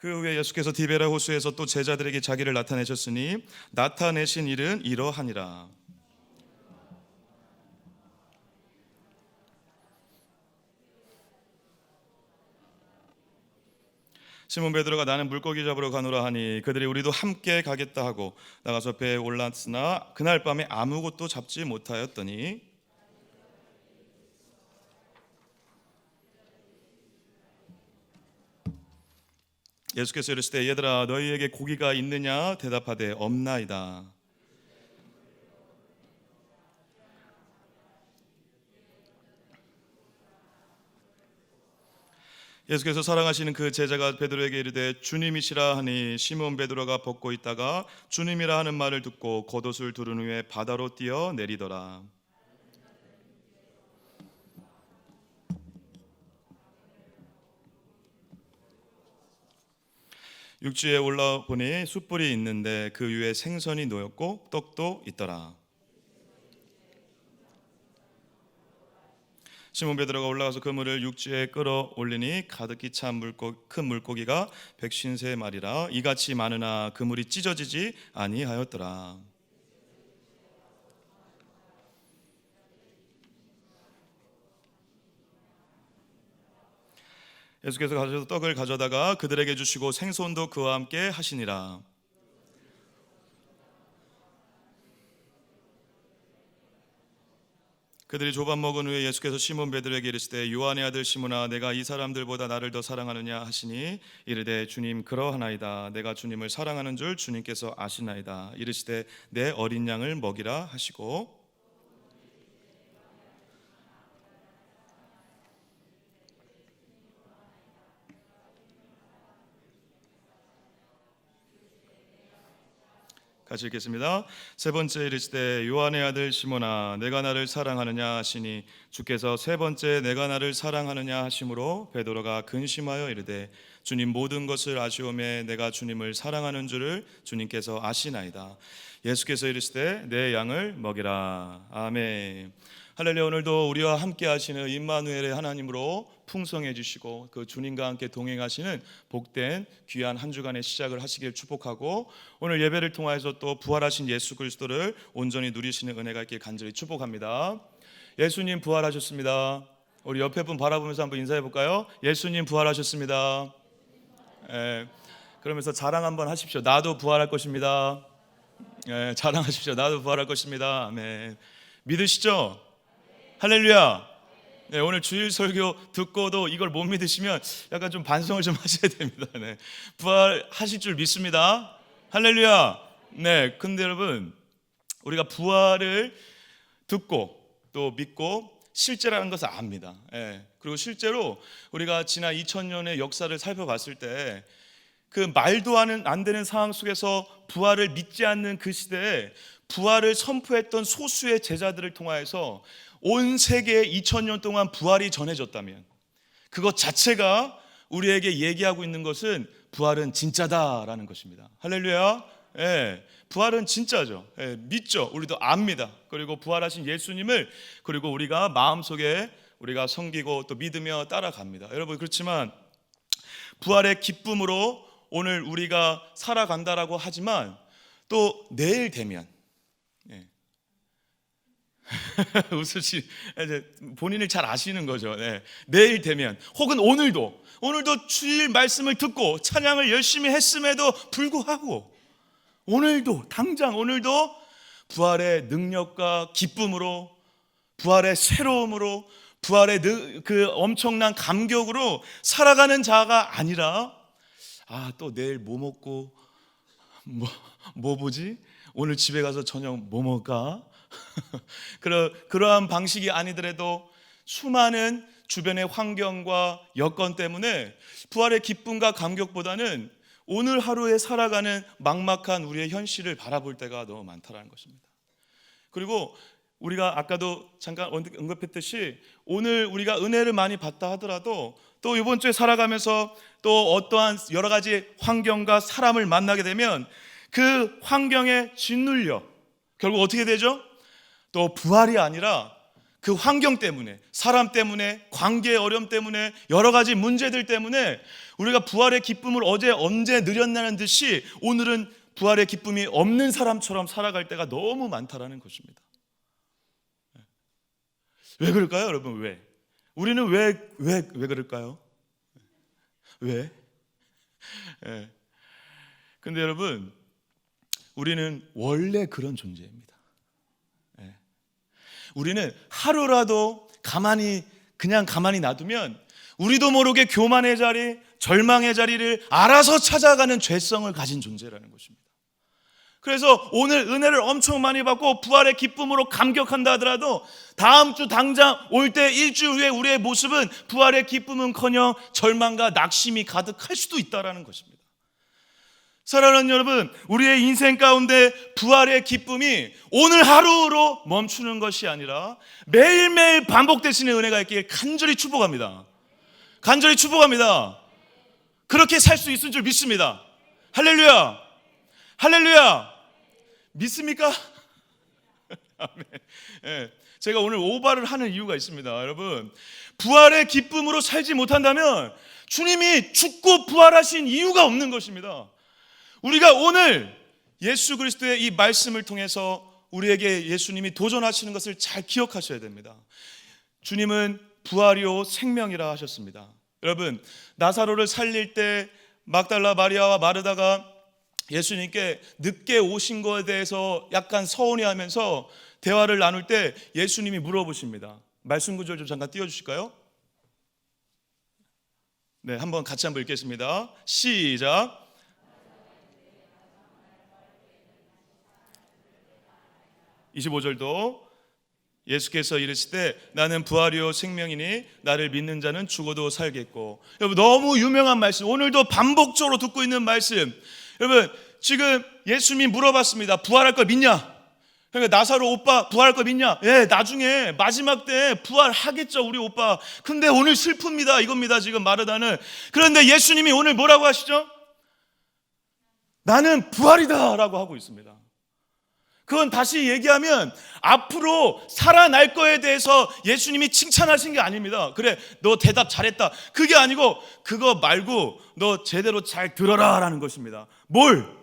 그 후에 예수께서 디베라 호수에서 또 제자들에게 자기를 나타내셨으니 나타내신 일은 이러하니라. 시몬 베드로가 나는 물고기 잡으러 가노라 하니 그들이 우리도 함께 가겠다 하고 나가서 배에 올랐으나 그날 밤에 아무것도 잡지 못하였더니 예수께서 이르시되 얘들아 너희에게 고기가 있느냐 대답하되 없나이다. 예수께서 사랑하시는 그 제자가 베드로에게 이르되 주님이시라 하니 시몬 베드로가 벗고 있다가 주님이라 하는 말을 듣고 겉옷을 두른 후에 바다로 뛰어 내리더라. 육지에 올라보니 숯불이 있는데 그 위에 생선이 놓였고 떡도 있더라. 시몬 베드로가 올라가서 그물을 육지에 끌어올리니 가득히 찬 큰 물고기가 153마리라 이같이 많으나 그물이 찢어지지 아니하였더라. 예수께서 가셔서 떡을 가져다가 그들에게 주시고 생선도 그와 함께 하시니라. 그들이 조반 먹은 후에 예수께서 시몬 베드로에게 이르시되 요한의 아들 시몬아 내가 이 사람들보다 나를 더 사랑하느냐 하시니 이르되 주님 그러하나이다. 내가 주님을 사랑하는 줄 주님께서 아시나이다. 이르시되 내 어린 양을 먹이라 하시고 같이 읽겠습니다. 세 번째 이르시되 요한의 아들 시몬아 내가 나를 사랑하느냐 하시니 주께서 세 번째 내가 나를 사랑하느냐 하심으로 베드로가 근심하여 이르되 주님 모든 것을 아시오매 내가 주님을 사랑하는 줄을 주님께서 아시나이다. 예수께서 이르시되 내 양을 먹이라. 아멘. 할렐루야. 오늘도 우리와 함께 하시는 임마누엘의 하나님으로 풍성해 주시고 그 주님과 함께 동행하시는 복된 귀한 한 주간의 시작을 하시길 축복하고 오늘 예배를 통하여서 또 부활하신 예수 그리스도를 온전히 누리시는 은혜가 있길 간절히 축복합니다. 예수님 부활하셨습니다. 우리 옆에 분 바라보면서 한번 인사해 볼까요? 예수님 부활하셨습니다. 그러면서 자랑 한번 하십시오. 나도 부활할 것입니다. 자랑하십시오. 나도 부활할 것입니다. 아멘. 믿으시죠? 할렐루야. 네, 오늘 주일 설교 듣고도 이걸 못 믿으시면 약간 좀 반성을 좀 하셔야 됩니다. 네, 부활하실 줄 믿습니다. 할렐루야. 네, 근데 여러분 우리가 부활을 듣고 또 믿고 실제라는 것을 압니다. 그리고 실제로 우리가 지난 2000년의 역사를 살펴봤을 때 그 말도 안 되는 상황 속에서 부활을 믿지 않는 그 시대에 부활을 선포했던 소수의 제자들을 통하여서 온 세계에 2000년 동안 부활이 전해졌다면 그것 자체가 우리에게 얘기하고 있는 것은 부활은 진짜다라는 것입니다. 할렐루야. 부활은 진짜죠. 믿죠. 우리도 압니다. 그리고 부활하신 예수님을 그리고 우리가 마음속에 우리가 섬기고 또 믿으며 따라갑니다. 여러분 그렇지만 부활의 기쁨으로 오늘 우리가 살아간다라고 하지만 또 내일 되면 웃으시 본인을 잘 아시는 거죠. 내일 되면 혹은 오늘도 주일 말씀을 듣고 찬양을 열심히 했음에도 불구하고 오늘도 당장 오늘도 부활의 능력과 기쁨으로 부활의 새로움으로 부활의 그 엄청난 감격으로 살아가는 자가 아니라 또 내일 뭐 먹고 뭐 보지? 오늘 집에 가서 저녁 뭐 먹을까? 그러한 방식이 아니더라도 수많은 주변의 환경과 여건 때문에 부활의 기쁨과 감격보다는 오늘 하루에 살아가는 막막한 우리의 현실을 바라볼 때가 너무 많다는 것입니다. 그리고 우리가 아까도 잠깐 언급했듯이 오늘 우리가 은혜를 많이 받다 하더라도 또 이번 주에 살아가면서 또 어떠한 여러 가지 환경과 사람을 만나게 되면 그 환경에 짓눌려 결국 어떻게 되죠? 또 부활이 아니라 그 환경 때문에, 사람 때문에, 관계의 어려움 때문에, 여러 가지 문제들 때문에 우리가 부활의 기쁨을 어제 언제 누렸냐는 듯이 오늘은 부활의 기쁨이 없는 사람처럼 살아갈 때가 너무 많다라는 것입니다. 왜 그럴까요, 여러분? 왜? 우리는 왜 그럴까요? 왜? 예. 근데 여러분, 우리는 원래 그런 존재입니다. 예. 우리는 하루라도 그냥 가만히 놔두면 우리도 모르게 교만의 자리, 절망의 자리를 알아서 찾아가는 죄성을 가진 존재라는 것입니다. 그래서 오늘 은혜를 엄청 많이 받고 부활의 기쁨으로 감격한다 하더라도 다음 주 당장 올 때 일주일 후에 우리의 모습은 부활의 기쁨은커녕 절망과 낙심이 가득할 수도 있다는 것입니다. 사랑하는 여러분, 우리의 인생 가운데 부활의 기쁨이 오늘 하루로 멈추는 것이 아니라 매일매일 반복되시는 은혜가 있기를 간절히 축복합니다. 간절히 축복합니다. 그렇게 살 수 있을 줄 믿습니다. 할렐루야, 할렐루야. 믿습니까? 아멘. 예, 제가 오늘 오바를 하는 이유가 있습니다. 여러분, 부활의 기쁨으로 살지 못한다면 주님이 죽고 부활하신 이유가 없는 것입니다. 우리가 오늘 예수 그리스도의 이 말씀을 통해서 우리에게 예수님이 도전하시는 것을 잘 기억하셔야 됩니다. 주님은 부활이요 생명이라 하셨습니다. 여러분, 나사로를 살릴 때 막달라 마리아와 마르다가 예수님께 늦게 오신 것에 대해서 약간 서운해하면서 대화를 나눌 때 예수님이 물어보십니다. 말씀 구절 좀 잠깐 띄워주실까요? 네, 한번 같이 한번 읽겠습니다. 시작. (25절도) 예수께서 이르시되 나는 부활이요 생명이니 나를 믿는 자는 죽어도 살겠고. 여러분, 너무 유명한 말씀, 오늘도 반복적으로 듣고 있는 말씀. 여러분, 지금 예수님이 물어봤습니다. 부활할 걸 믿냐? 그러니까 나사로 오빠 부활할 거 믿냐? 예, 나중에 마지막 때 부활하겠죠, 우리 오빠. 근데 오늘 슬픕니다, 이겁니다, 지금 마르다는. 그런데 예수님이 오늘 뭐라고 하시죠? 나는 부활이다 라고 하고 있습니다. 그건 다시 얘기하면 앞으로 살아날 거에 대해서 예수님이 칭찬하신 게 아닙니다. 그래, 너 대답 잘했다, 그게 아니고 그거 말고 너 제대로 잘 들어라 라는 것입니다. 뭘?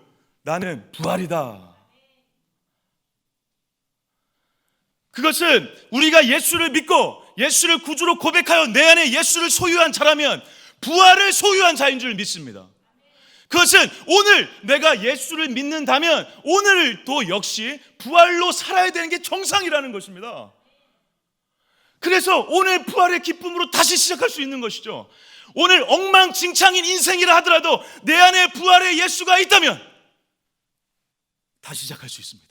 나는 부활이다. 그것은 우리가 예수를 믿고 예수를 구주로 고백하여 내 안에 예수를 소유한 자라면 부활을 소유한 자인 줄 믿습니다. 그것은 오늘 내가 예수를 믿는다면 오늘도 역시 부활로 살아야 되는 게 정상이라는 것입니다. 그래서 오늘 부활의 기쁨으로 다시 시작할 수 있는 것이죠. 오늘 엉망진창인 인생이라 하더라도 내 안에 부활의 예수가 있다면 다시 시작할 수 있습니다.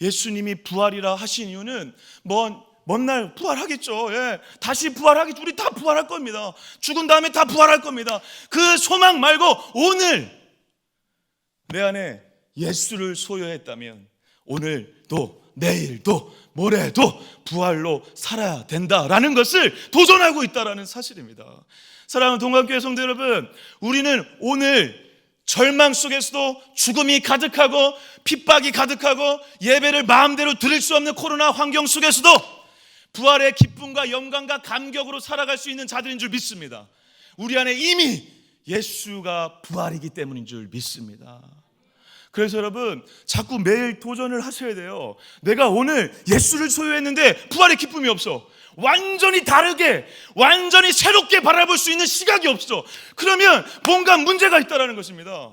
예수님이 부활이라 하신 이유는 먼 날 부활하겠죠. 예, 다시 부활하겠죠. 우리 다 부활할 겁니다. 죽은 다음에 다 부활할 겁니다. 그 소망 말고 오늘 내 안에 예수를 소유했다면 오늘도 내일도 모레도 부활로 살아야 된다라는 것을 도전하고 있다라는 사실입니다. 사랑하는 동감교회 성도 여러분, 우리는 오늘 절망 속에서도 죽음이 가득하고 핍박이 가득하고 예배를 마음대로 드릴 수 없는 코로나 환경 속에서도 부활의 기쁨과 영광과 감격으로 살아갈 수 있는 자들인 줄 믿습니다. 우리 안에 이미 예수가 부활이기 때문인 줄 믿습니다. 그래서 여러분, 자꾸 매일 도전을 하셔야 돼요. 내가 오늘 예수를 소유했는데 부활의 기쁨이 없어. 완전히 다르게, 완전히 새롭게 바라볼 수 있는 시각이 없어. 그러면 뭔가 문제가 있다는 것입니다.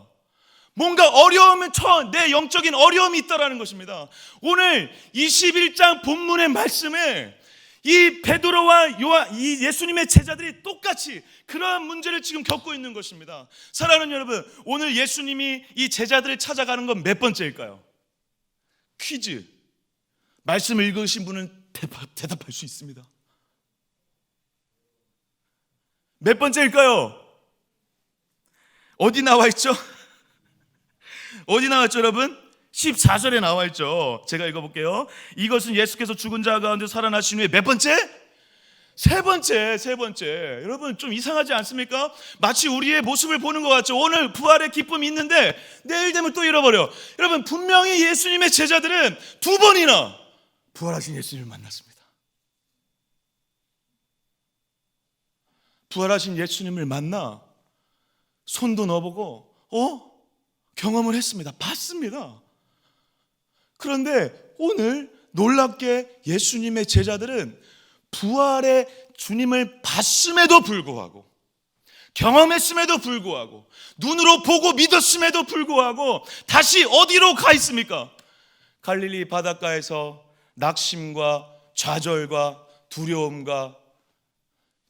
뭔가 어려움을 내 영적인 어려움이 있다는 것입니다. 오늘 21장 본문의 말씀에 이 베드로와 이 예수님의 제자들이 똑같이 그러한 문제를 지금 겪고 있는 것입니다. 사랑하는 여러분, 오늘 예수님이 이 제자들을 찾아가는 건 몇 번째일까요? 퀴즈. 말씀을 읽으신 분은 대답할 수 있습니다. 몇 번째일까요? 어디 나와 있죠? 어디 나왔죠, 여러분? 14절에 나와 있죠. 제가 읽어볼게요. 이것은 예수께서 죽은 자 가운데 살아나신 후에 몇 번째? 세 번째. 여러분, 좀 이상하지 않습니까? 마치 우리의 모습을 보는 것 같죠. 오늘 부활의 기쁨이 있는데 내일 되면 또 잃어버려. 여러분, 분명히 예수님의 제자들은 2번이나 부활하신 예수님을 만났습니다. 부활하신 예수님을 만나 손도 넣어보고 경험을 했습니다. 봤습니다. 그런데 오늘 놀랍게 예수님의 제자들은 부활의 주님을 봤음에도 불구하고, 경험했음에도 불구하고, 눈으로 보고 믿었음에도 불구하고 다시 어디로 가 있습니까? 갈릴리 바닷가에서 낙심과 좌절과 두려움과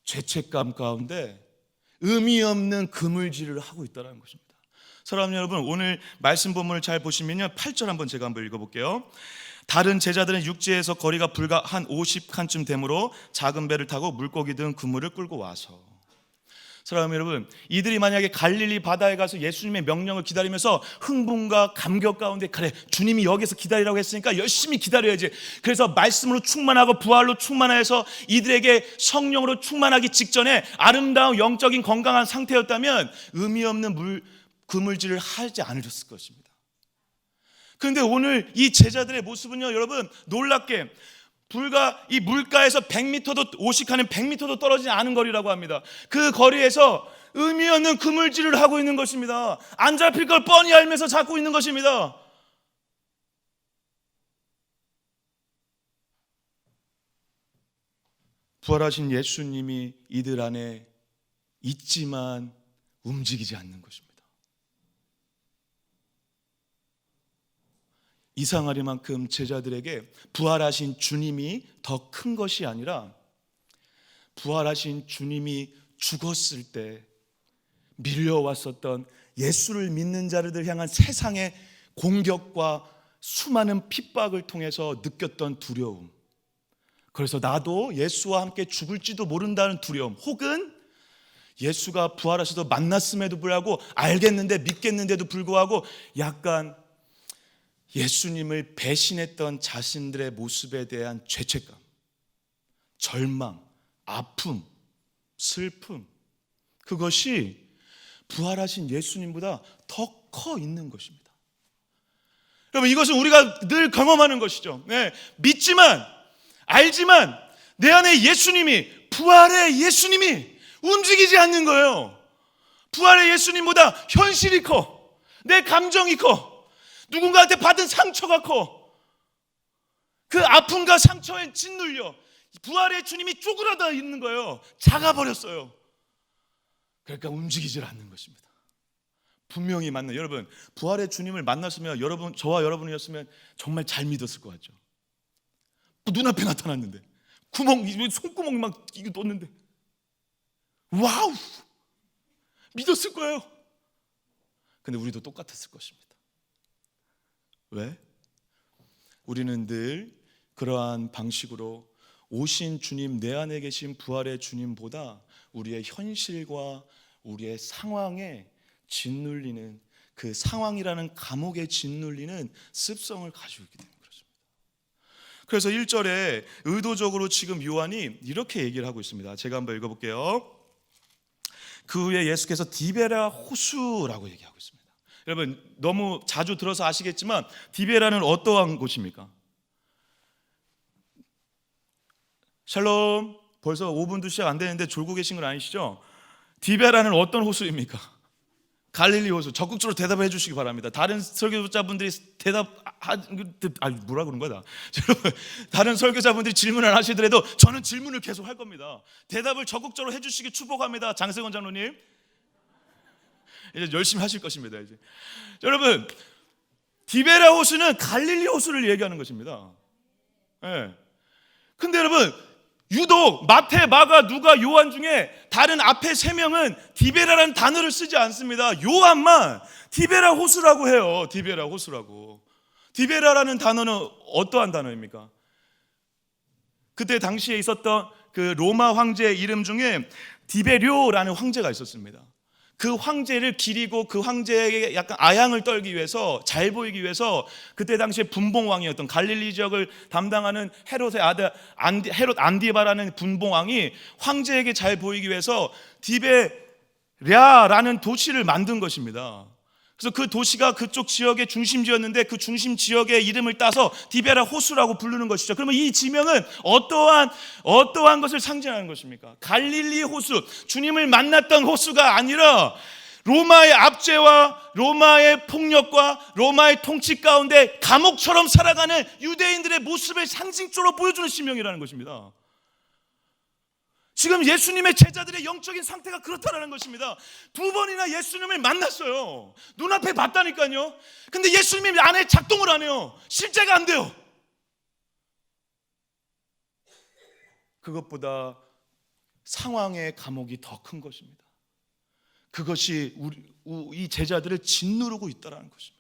죄책감 가운데 의미 없는 그물질을 하고 있다는 것입니다. 사랑하는 여러분, 오늘 말씀 본문을 잘 보시면요, 8절 한번 제가 한번 읽어볼게요. 다른 제자들은 육지에서 거리가 불과 한 50칸쯤 되므로 작은 배를 타고 물고기 든 그물을 끌고 와서. 사랑하는 여러분, 이들이 만약에 갈릴리 바다에 가서 예수님의 명령을 기다리면서 흥분과 감격 가운데, 그래 주님이 여기서 기다리라고 했으니까 열심히 기다려야지, 그래서 말씀으로 충만하고 부활로 충만해서 이들에게 성령으로 충만하기 직전에 아름다운 영적인 건강한 상태였다면 의미 없는 그물질을 하지 않으셨을 것입니다. 그런데 오늘 이 제자들의 모습은요, 여러분, 놀랍게 불과 이 물가에서 100m도 50칸은 100m도 떨어지지 않은 거리라고 합니다. 그 거리에서 의미 없는 그물질을 하고 있는 것입니다. 안 잡힐 걸 뻔히 알면서 잡고 있는 것입니다. 부활하신 예수님이 이들 안에 있지만 움직이지 않는 것입니다. 이상하리만큼 제자들에게 부활하신 주님이 더 큰 것이 아니라 부활하신 주님이 죽었을 때 밀려왔었던 예수를 믿는 자들을 향한 세상의 공격과 수많은 핍박을 통해서 느꼈던 두려움, 그래서 나도 예수와 함께 죽을지도 모른다는 두려움, 혹은 예수가 부활하셔서 만났음에도 불구하고 알겠는데 믿겠는데도 불구하고 약간 예수님을 배신했던 자신들의 모습에 대한 죄책감, 절망, 아픔, 슬픔, 그것이 부활하신 예수님보다 더 커 있는 것입니다. 여러분, 이것은 우리가 늘 경험하는 것이죠. 믿지만, 알지만 내 안에 예수님이, 부활의 예수님이 움직이지 않는 거예요. 부활의 예수님보다 현실이 커, 내 감정이 커, 누군가한테 받은 상처가 커, 그 아픔과 상처에 짓눌려 부활의 주님이 쪼그라다 있는 거예요. 작아버렸어요. 그러니까 움직이질 않는 것입니다. 분명히 맞는, 여러분, 부활의 주님을 만났으면 여러분, 저와 여러분이었으면 정말 잘 믿었을 것 같죠. 눈앞에 나타났는데 손구멍이 막 이거 떴는데 와우, 믿었을 거예요. 근데 우리도 똑같았을 것입니다. 왜? 우리는 늘 그러한 방식으로 오신 주님, 내 안에 계신 부활의 주님보다 우리의 현실과 우리의 상황에 짓눌리는, 그 상황이라는 감옥에 짓눌리는 습성을 가지고 있기 때문에 그렇습니다. 그래서 1절에 의도적으로 지금 요한이 이렇게 얘기를 하고 있습니다. 제가 한번 읽어볼게요. 그 후에 예수께서 디베라 호수라고 얘기하고 있습니다. 여러분, 너무 자주 들어서 아시겠지만 디베라는 어떠한 곳입니까? 샬롬, 벌써 5분도 시작 안 되는데 졸고 계신 건 아니시죠? 디베라는 어떤 호수입니까? 갈릴리 호수. 적극적으로 대답해 주시기 바랍니다. 다른 설교자분들이 뭐라 그런 거야? 다른 설교자분들이 질문을 하시더라도 저는 질문을 계속 할 겁니다. 대답을 적극적으로 해주시기 축복합니다. 장세권 장로님, 이제 열심히 하실 것입니다. 이제 여러분, 디베라 호수는 갈릴리 호수를 얘기하는 것입니다. 근데 여러분, 유독 마태, 마가, 누가, 요한 중에 다른 앞에 3명은 디베라라는 단어를 쓰지 않습니다. 요한만 디베라 호수라고 해요. 디베라 호수라고. 디베라라는 단어는 어떠한 단어입니까? 그때 당시에 있었던 그 로마 황제의 이름 중에 디베료라는 황제가 있었습니다. 그 황제를 기리고 그 황제에게 약간 아양을 떨기 위해서, 잘 보이기 위해서 그때 당시에 분봉왕이었던 갈릴리 지역을 담당하는 헤롯의 아들 헤롯 안디바라는 분봉왕이 황제에게 잘 보이기 위해서 디베랴라는 도시를 만든 것입니다. 그래서 그 도시가 그쪽 지역의 중심지였는데 그 중심 지역의 이름을 따서 디베라 호수라고 부르는 것이죠. 그러면 이 지명은 어떠한 것을 상징하는 것입니까? 갈릴리 호수, 주님을 만났던 호수가 아니라 로마의 압제와 로마의 폭력과 로마의 통치 가운데 감옥처럼 살아가는 유대인들의 모습을 상징적으로 보여주는 지명이라는 것입니다. 지금 예수님의 제자들의 영적인 상태가 그렇다는 것입니다. 2번이나 예수님을 만났어요. 눈앞에 봤다니까요. 근데 예수님이 안에 작동을 안 해요. 실제가 안 돼요. 그것보다 상황의 감옥이 더 큰 것입니다. 그것이 이 제자들을 짓누르고 있다는 것입니다.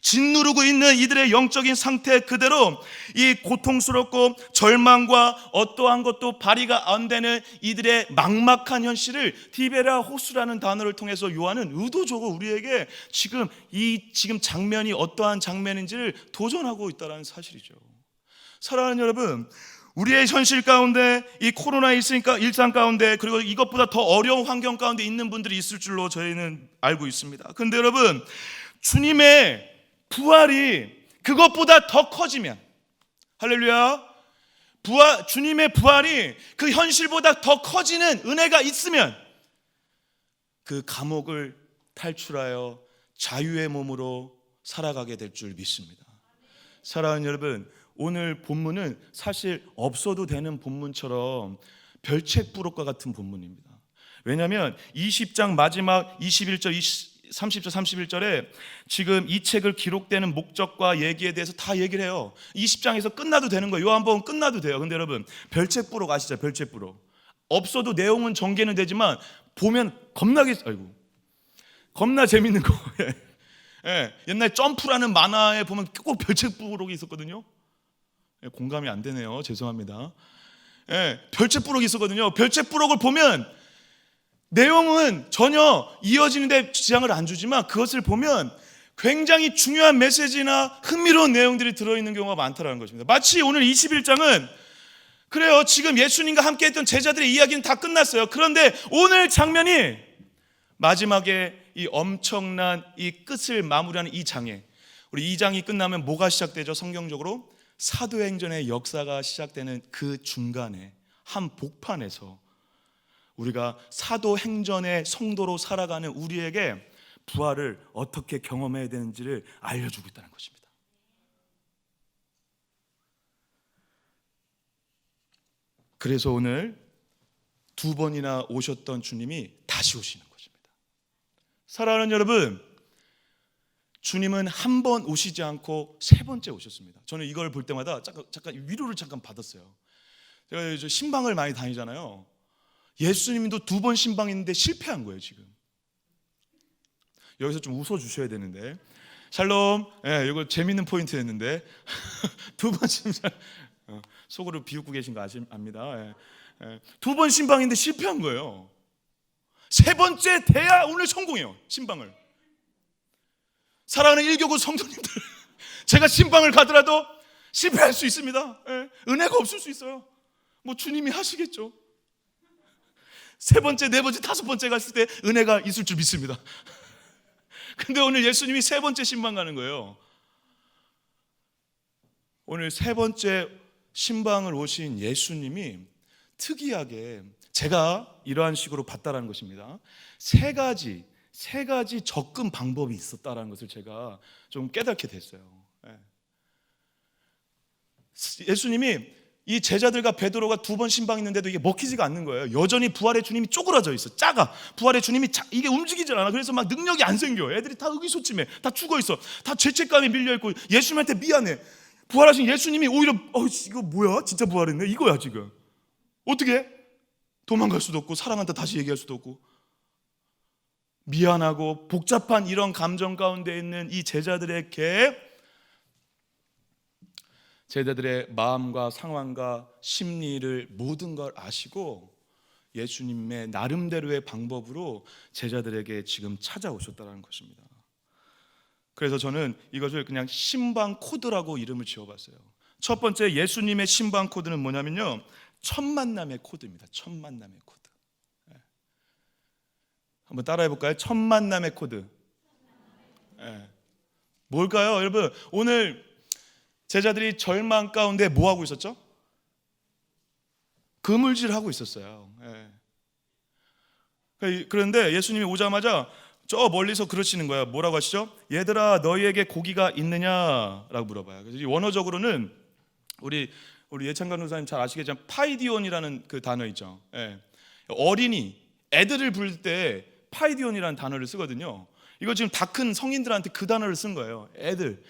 짓누르고 있는 이들의 영적인 상태 그대로 이 고통스럽고 절망과 어떠한 것도 발휘가 안 되는 이들의 막막한 현실을 디베라 호수라는 단어를 통해서 요한은 의도적으로 우리에게 지금 장면이 어떠한 장면인지를 도전하고 있다는 사실이죠. 사랑하는 여러분, 우리의 현실 가운데 이 코로나 일상 가운데 그리고 이것보다 더 어려운 환경 가운데 있는 분들이 있을 줄로 저희는 알고 있습니다. 그런데 여러분, 주님의 부활이 그것보다 더 커지면, 할렐루야, 주님의 부활이 그 현실보다 더 커지는 은혜가 있으면 그 감옥을 탈출하여 자유의 몸으로 살아가게 될 줄 믿습니다. 사랑하는 여러분, 오늘 본문은 사실 없어도 되는 본문처럼 별책부록과 같은 본문입니다. 왜냐하면 20장 마지막 21절 30절 31절에 지금 이 책을 기록되는 목적과 얘기에 대해서 다 얘기를 해요. 20장에서 끝나도 되는 거예요. 요한복음 끝나도 돼요. 근데 여러분, 별책부록 아시죠? 별책부록. 없어도 내용은 전개는 되지만 보면 겁나 재밌는 거. 예, 옛날 점프라는 만화에 보면 꼭 별책부록이 있었거든요. 예, 공감이 안 되네요. 죄송합니다. 예, 별책부록이 있었거든요. 별책부록을 보면 내용은 전혀 이어지는데 지장을 안 주지만 그것을 보면 굉장히 중요한 메시지나 흥미로운 내용들이 들어있는 경우가 많다는 것입니다. 마치 오늘 21장은 그래요. 지금 예수님과 함께 했던 제자들의 이야기는 다 끝났어요. 그런데 오늘 장면이 마지막에 이 엄청난 이 끝을 마무리하는 이 장에, 우리 이 장이 끝나면 뭐가 시작되죠? 성경적으로 사도행전의 역사가 시작되는 그 중간에 한 복판에서 우리가 사도행전의 성도로 살아가는 우리에게 부활을 어떻게 경험해야 되는지를 알려주고 있다는 것입니다. 그래서 오늘 2번이나 오셨던 주님이 다시 오시는 것입니다. 사랑하는 여러분, 주님은 한 번 오시지 않고 3번째 오셨습니다. 저는 이걸 볼 때마다 잠깐 위로를 받았어요. 제가 신방을 많이 다니잖아요. 예수님도 2번 신방했는데 실패한 거예요. 지금 여기서 좀 웃어주셔야 되는데, 샬롬, 예, 이거 재밌는 포인트였는데 2번 신방, 속으로 비웃고 계신 거 압니다. 예, 예. 2번 신방인데 실패한 거예요. 3번째 돼야 오늘 성공해요. 신방을. 사랑하는 1교구 성도님들, 제가 신방을 가더라도 실패할 수 있습니다. 예, 은혜가 없을 수 있어요. 뭐 주님이 하시겠죠. 3번째, 4번째, 5번째 갔을 때 은혜가 있을 줄 믿습니다. 근데 오늘 예수님이 3번째 신방 가는 거예요. 오늘 3번째 신방을 오신 예수님이 특이하게 제가 이러한 식으로 봤다라는 것입니다. 세 가지 접근 방법이 있었다라는 것을 제가 좀 깨닫게 됐어요. 예수님이 이 제자들과 베드로가 2번 신방했는데도 이게 먹히지가 않는 거예요. 여전히 부활의 주님이 쪼그라져 있어. 작아. 부활의 주님이 이게 움직이질 않아. 그래서 막 능력이 안 생겨. 애들이 다 의기소침해. 다 죽어 있어. 다 죄책감에 밀려 있고 예수님한테 미안해. 부활하신 예수님이 오히려 이거 뭐야? 진짜 부활했네. 이거야 지금. 어떻게? 도망갈 수도 없고 사랑한다 다시 얘기할 수도 없고, 미안하고 복잡한 이런 감정 가운데 있는 이 제자들의 마음과 상황과 심리를 모든 걸 아시고 예수님의 나름대로의 방법으로 제자들에게 지금 찾아오셨다는 것입니다. 그래서 저는 이것을 그냥 신방 코드라고 이름을 지어봤어요. 첫 번째 예수님의 신방 코드는 뭐냐면요, 첫 만남의 코드입니다. 첫 만남의 코드. 한번 따라해 볼까요? 첫 만남의 코드. 뭘까요? 여러분, 오늘 제자들이 절망 가운데 뭐 하고 있었죠? 그물질하고 있었어요. 그런데 예수님이 오자마자 저 멀리서 그러시는 거예요. 뭐라고 하시죠? 얘들아, 너희에게 고기가 있느냐라고 물어봐요. 그래서 원어적으로는 우리 예찬관 교사님 잘 아시겠지만 파이디온이라는 그 단어 있죠. 어린이, 애들을 부를 때 파이디온이라는 단어를 쓰거든요. 이거 지금 다 큰 성인들한테 그 단어를 쓴 거예요. 애들,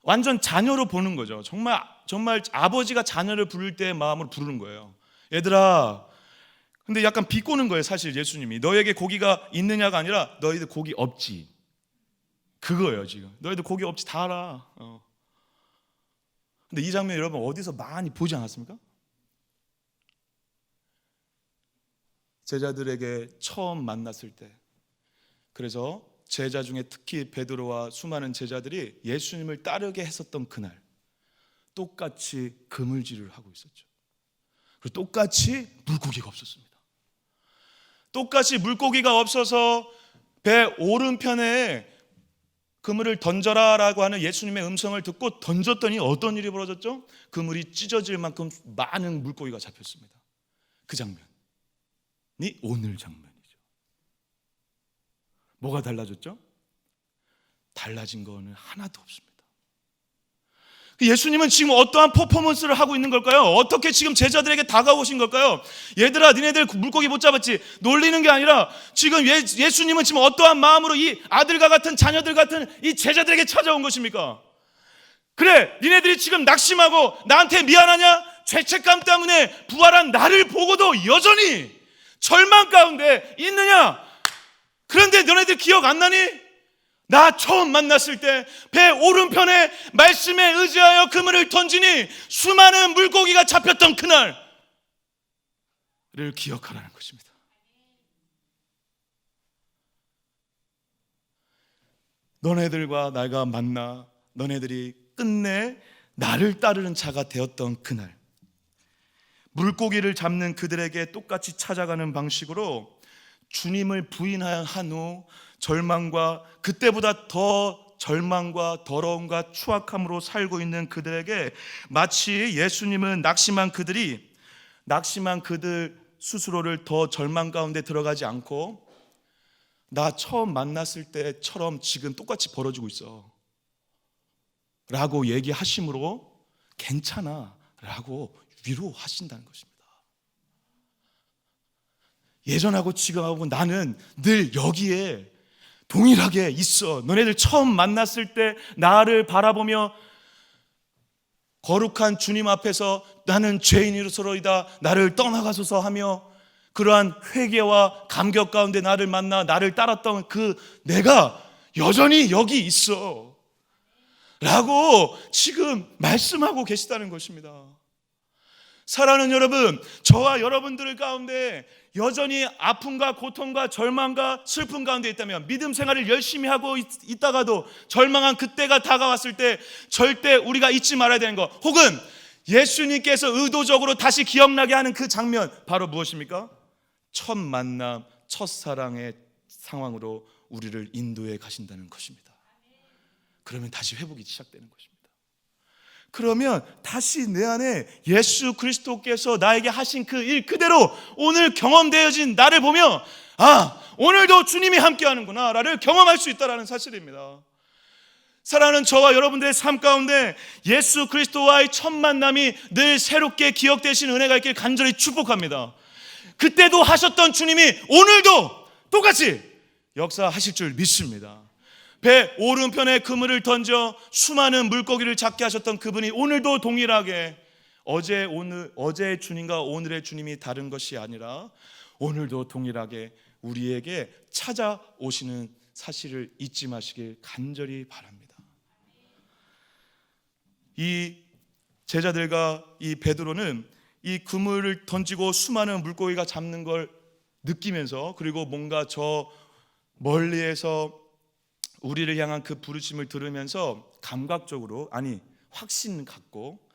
완전 자녀로 보는 거죠. 정말 아버지가 자녀를 부를 때의 마음으로 부르는 거예요. 얘들아. 근데 약간 비꼬는 거예요, 사실 예수님이. 너에게 고기가 있느냐가 아니라 너희들 고기 없지, 그거예요. 지금 너희들 고기 없지, 다 알아. 근데 이 장면 여러분 어디서 많이 보지 않았습니까? 제자들에게 처음 만났을 때. 그래서 제자 중에 특히 베드로와 수많은 제자들이 예수님을 따르게 했었던 그날 똑같이 그물질을 하고 있었죠. 그리고 똑같이 물고기가 없었습니다. 똑같이 물고기가 없어서 배 오른편에 그물을 던져라 라고 하는 예수님의 음성을 듣고 던졌더니 어떤 일이 벌어졌죠? 그물이 찢어질 만큼 많은 물고기가 잡혔습니다. 그 장면이 오늘 장면이죠. 뭐가 달라졌죠? 달라진 거는 하나도 없습니다. 예수님은 지금 어떠한 퍼포먼스를 하고 있는 걸까요? 어떻게 지금 제자들에게 다가오신 걸까요? 얘들아, 니네들 물고기 못 잡았지? 놀리는 게 아니라 지금 예수님은 지금 어떠한 마음으로 이 아들과 같은 자녀들 같은 이 제자들에게 찾아온 것입니까? 그래, 니네들이 지금 낙심하고 나한테 미안하냐? 죄책감 때문에 부활한 나를 보고도 여전히 절망 가운데 있느냐? 그런데 너네들 기억 안 나니? 나 처음 만났을 때 배 오른편에 말씀에 의지하여 그물을 던지니 수많은 물고기가 잡혔던 그날을 기억하라는 것입니다. 너네들과 내가 만나 너네들이 끝내 나를 따르는 자가 되었던 그날, 물고기를 잡는 그들에게 똑같이 찾아가는 방식으로 주님을 부인한 후 절망과 그때보다 더 절망과 더러움과 추악함으로 살고 있는 그들에게 마치 예수님은 낙심한 그들 스스로를 더 절망 가운데 들어가지 않고 나 처음 만났을 때처럼 지금 똑같이 벌어지고 있어 라고 얘기하심으로 괜찮아 라고 위로하신다는 것입니다. 예전하고 지금하고 나는 늘 여기에 동일하게 있어. 너네들 처음 만났을 때 나를 바라보며 거룩한 주님 앞에서 나는 죄인으로서이다, 나를 떠나가소서 하며 그러한 회개와 감격 가운데 나를 만나 나를 따랐던 그 내가 여전히 여기 있어 라고 지금 말씀하고 계시다는 것입니다. 사랑하는 여러분, 저와 여러분들 가운데 여전히 아픔과 고통과 절망과 슬픔 가운데 있다면, 믿음 생활을 열심히 하고 있다가도 절망한 그때가 다가왔을 때 절대 우리가 잊지 말아야 되는 것, 혹은 예수님께서 의도적으로 다시 기억나게 하는 그 장면, 바로 무엇입니까? 첫 만남, 첫사랑의 상황으로 우리를 인도해 가신다는 것입니다. 그러면 다시 회복이 시작되는 것입니다. 그러면 다시 내 안에 예수 그리스도께서 나에게 하신 그 일 그대로 오늘 경험되어진 나를 보며 오늘도 주님이 함께하는구나 라를 경험할 수 있다는 사실입니다. 사랑하는 저와 여러분들의 삶 가운데 예수 그리스도와의 첫 만남이 늘 새롭게 기억되신 은혜가 있길 간절히 축복합니다. 그때도 하셨던 주님이 오늘도 똑같이 역사하실 줄 믿습니다. 배 오른편에 그물을 던져 수많은 물고기를 잡게 하셨던 그분이 오늘도 동일하게 어제의 주님과 오늘의 주님이 다른 것이 아니라 오늘도 동일하게 우리에게 찾아오시는 사실을 잊지 마시길 간절히 바랍니다. 이 제자들과 이 베드로는 이 그물을 던지고 수많은 물고기가 잡는 걸 느끼면서, 그리고 뭔가 저 멀리에서 우리를 향한 그 부르심을 들으면서 감각적으로, 확신 갖고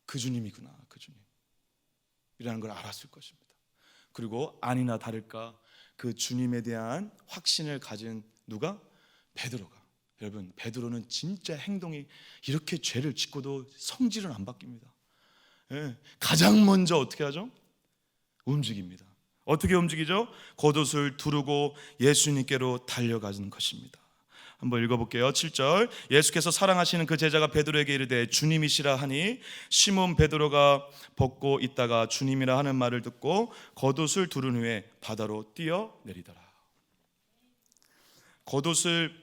그 주님이구나, 그 주님이라는 걸 알았을 것입니다. 그리고 아니나 다를까 그 주님에 대한 확신을 가진 누가? 베드로가. 여러분, 베드로는 진짜 행동이 이렇게 죄를 짓고도 성질은 안 바뀝니다. 예, 가장 먼저 어떻게 하죠? 움직입니다. 어떻게 움직이죠? 겉옷을 두르고 예수님께로 달려가는 것입니다. 한번 읽어볼게요. 7절. 예수께서 사랑하시는 그 제자가 베드로에게 이르되 주님이시라 하니 시몬 베드로가 벗고 있다가 주님이라 하는 말을 듣고 겉옷을 두른 후에 바다로 뛰어내리더라. 겉옷을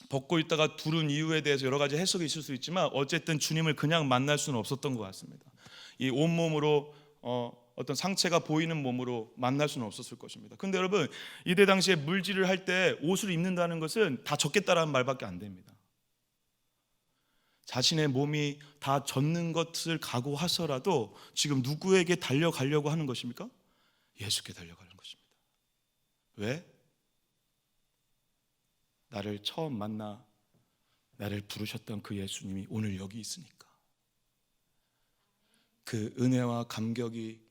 벗고 있다가 두른 이유에 대해서 여러 가지 해석이 있을 수 있지만 어쨌든 주님을 그냥 만날 수는 없었던 것 같습니다. 이 온몸으로 어떤 상체가 보이는 몸으로 만날 수는 없었을 것입니다. 근데 여러분, 이때 당시에 물질을 할 때 옷을 입는다는 것은 다 젖겠다라는 말밖에 안 됩니다. 자신의 몸이 다 젖는 것을 각오하서라도 지금 누구에게 달려가려고 하는 것입니까? 예수께 달려가는 것입니다. 왜? 나를 처음 만나 나를 부르셨던 그 예수님이 오늘 여기 있으니까. 그 은혜와 감격이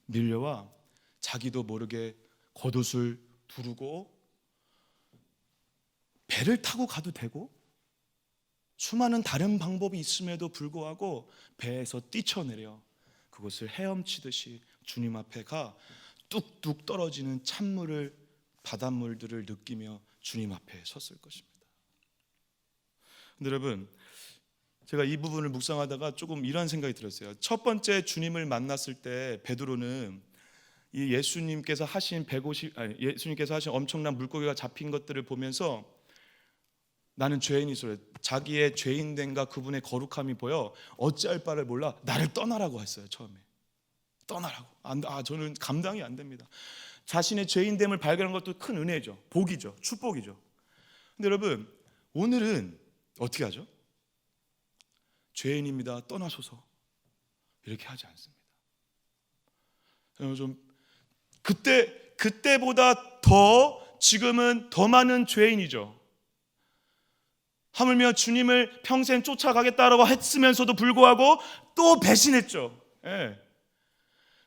밀려와 자기도 모르게 겉옷을 두르고 배를 타고 가도 되고 수많은 다른 방법이 있음에도 불구하고 배에서 뛰쳐내려 그곳을 헤엄치듯이 주님 앞에 가 뚝뚝 떨어지는 찬물을, 바닷물들을 느끼며 주님 앞에 섰을 것입니다. 근데 여러분, 제가 이 부분을 묵상하다가 조금 이런 생각이 들었어요. 첫 번째 주님을 만났을 때 베드로는 이 예수님께서 하신 엄청난 물고기가 잡힌 것들을 보면서 나는 죄인이소래, 자기의 죄인됨과 그분의 거룩함이 보여 어찌할 바를 몰라 나를 떠나라고 했어요. 처음에 떠나라고. 저는 감당이 안 됩니다. 자신의 죄인됨을 발견한 것도 큰 은혜죠. 복이죠. 축복이죠. 근데 여러분, 오늘은 어떻게 하죠? 죄인입니다, 떠나소서, 이렇게 하지 않습니다. 좀 그때보다 더 지금은 더 많은 죄인이죠. 하물며 주님을 평생 쫓아가겠다라고 했으면서도 불구하고 또 배신했죠. 예.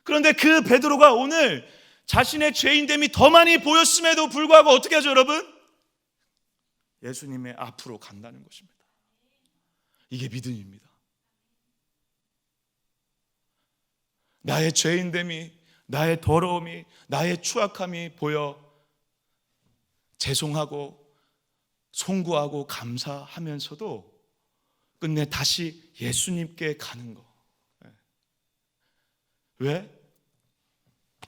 그런데 그 베드로가 오늘 자신의 죄인됨이 더 많이 보였음에도 불구하고 어떻게 하죠, 여러분? 예수님의 앞으로 간다는 것입니다. 이게 믿음입니다. 나의 죄인됨이, 나의 더러움이, 나의 추악함이 보여 죄송하고 송구하고 감사하면서도 끝내 다시 예수님께 가는 거. 왜?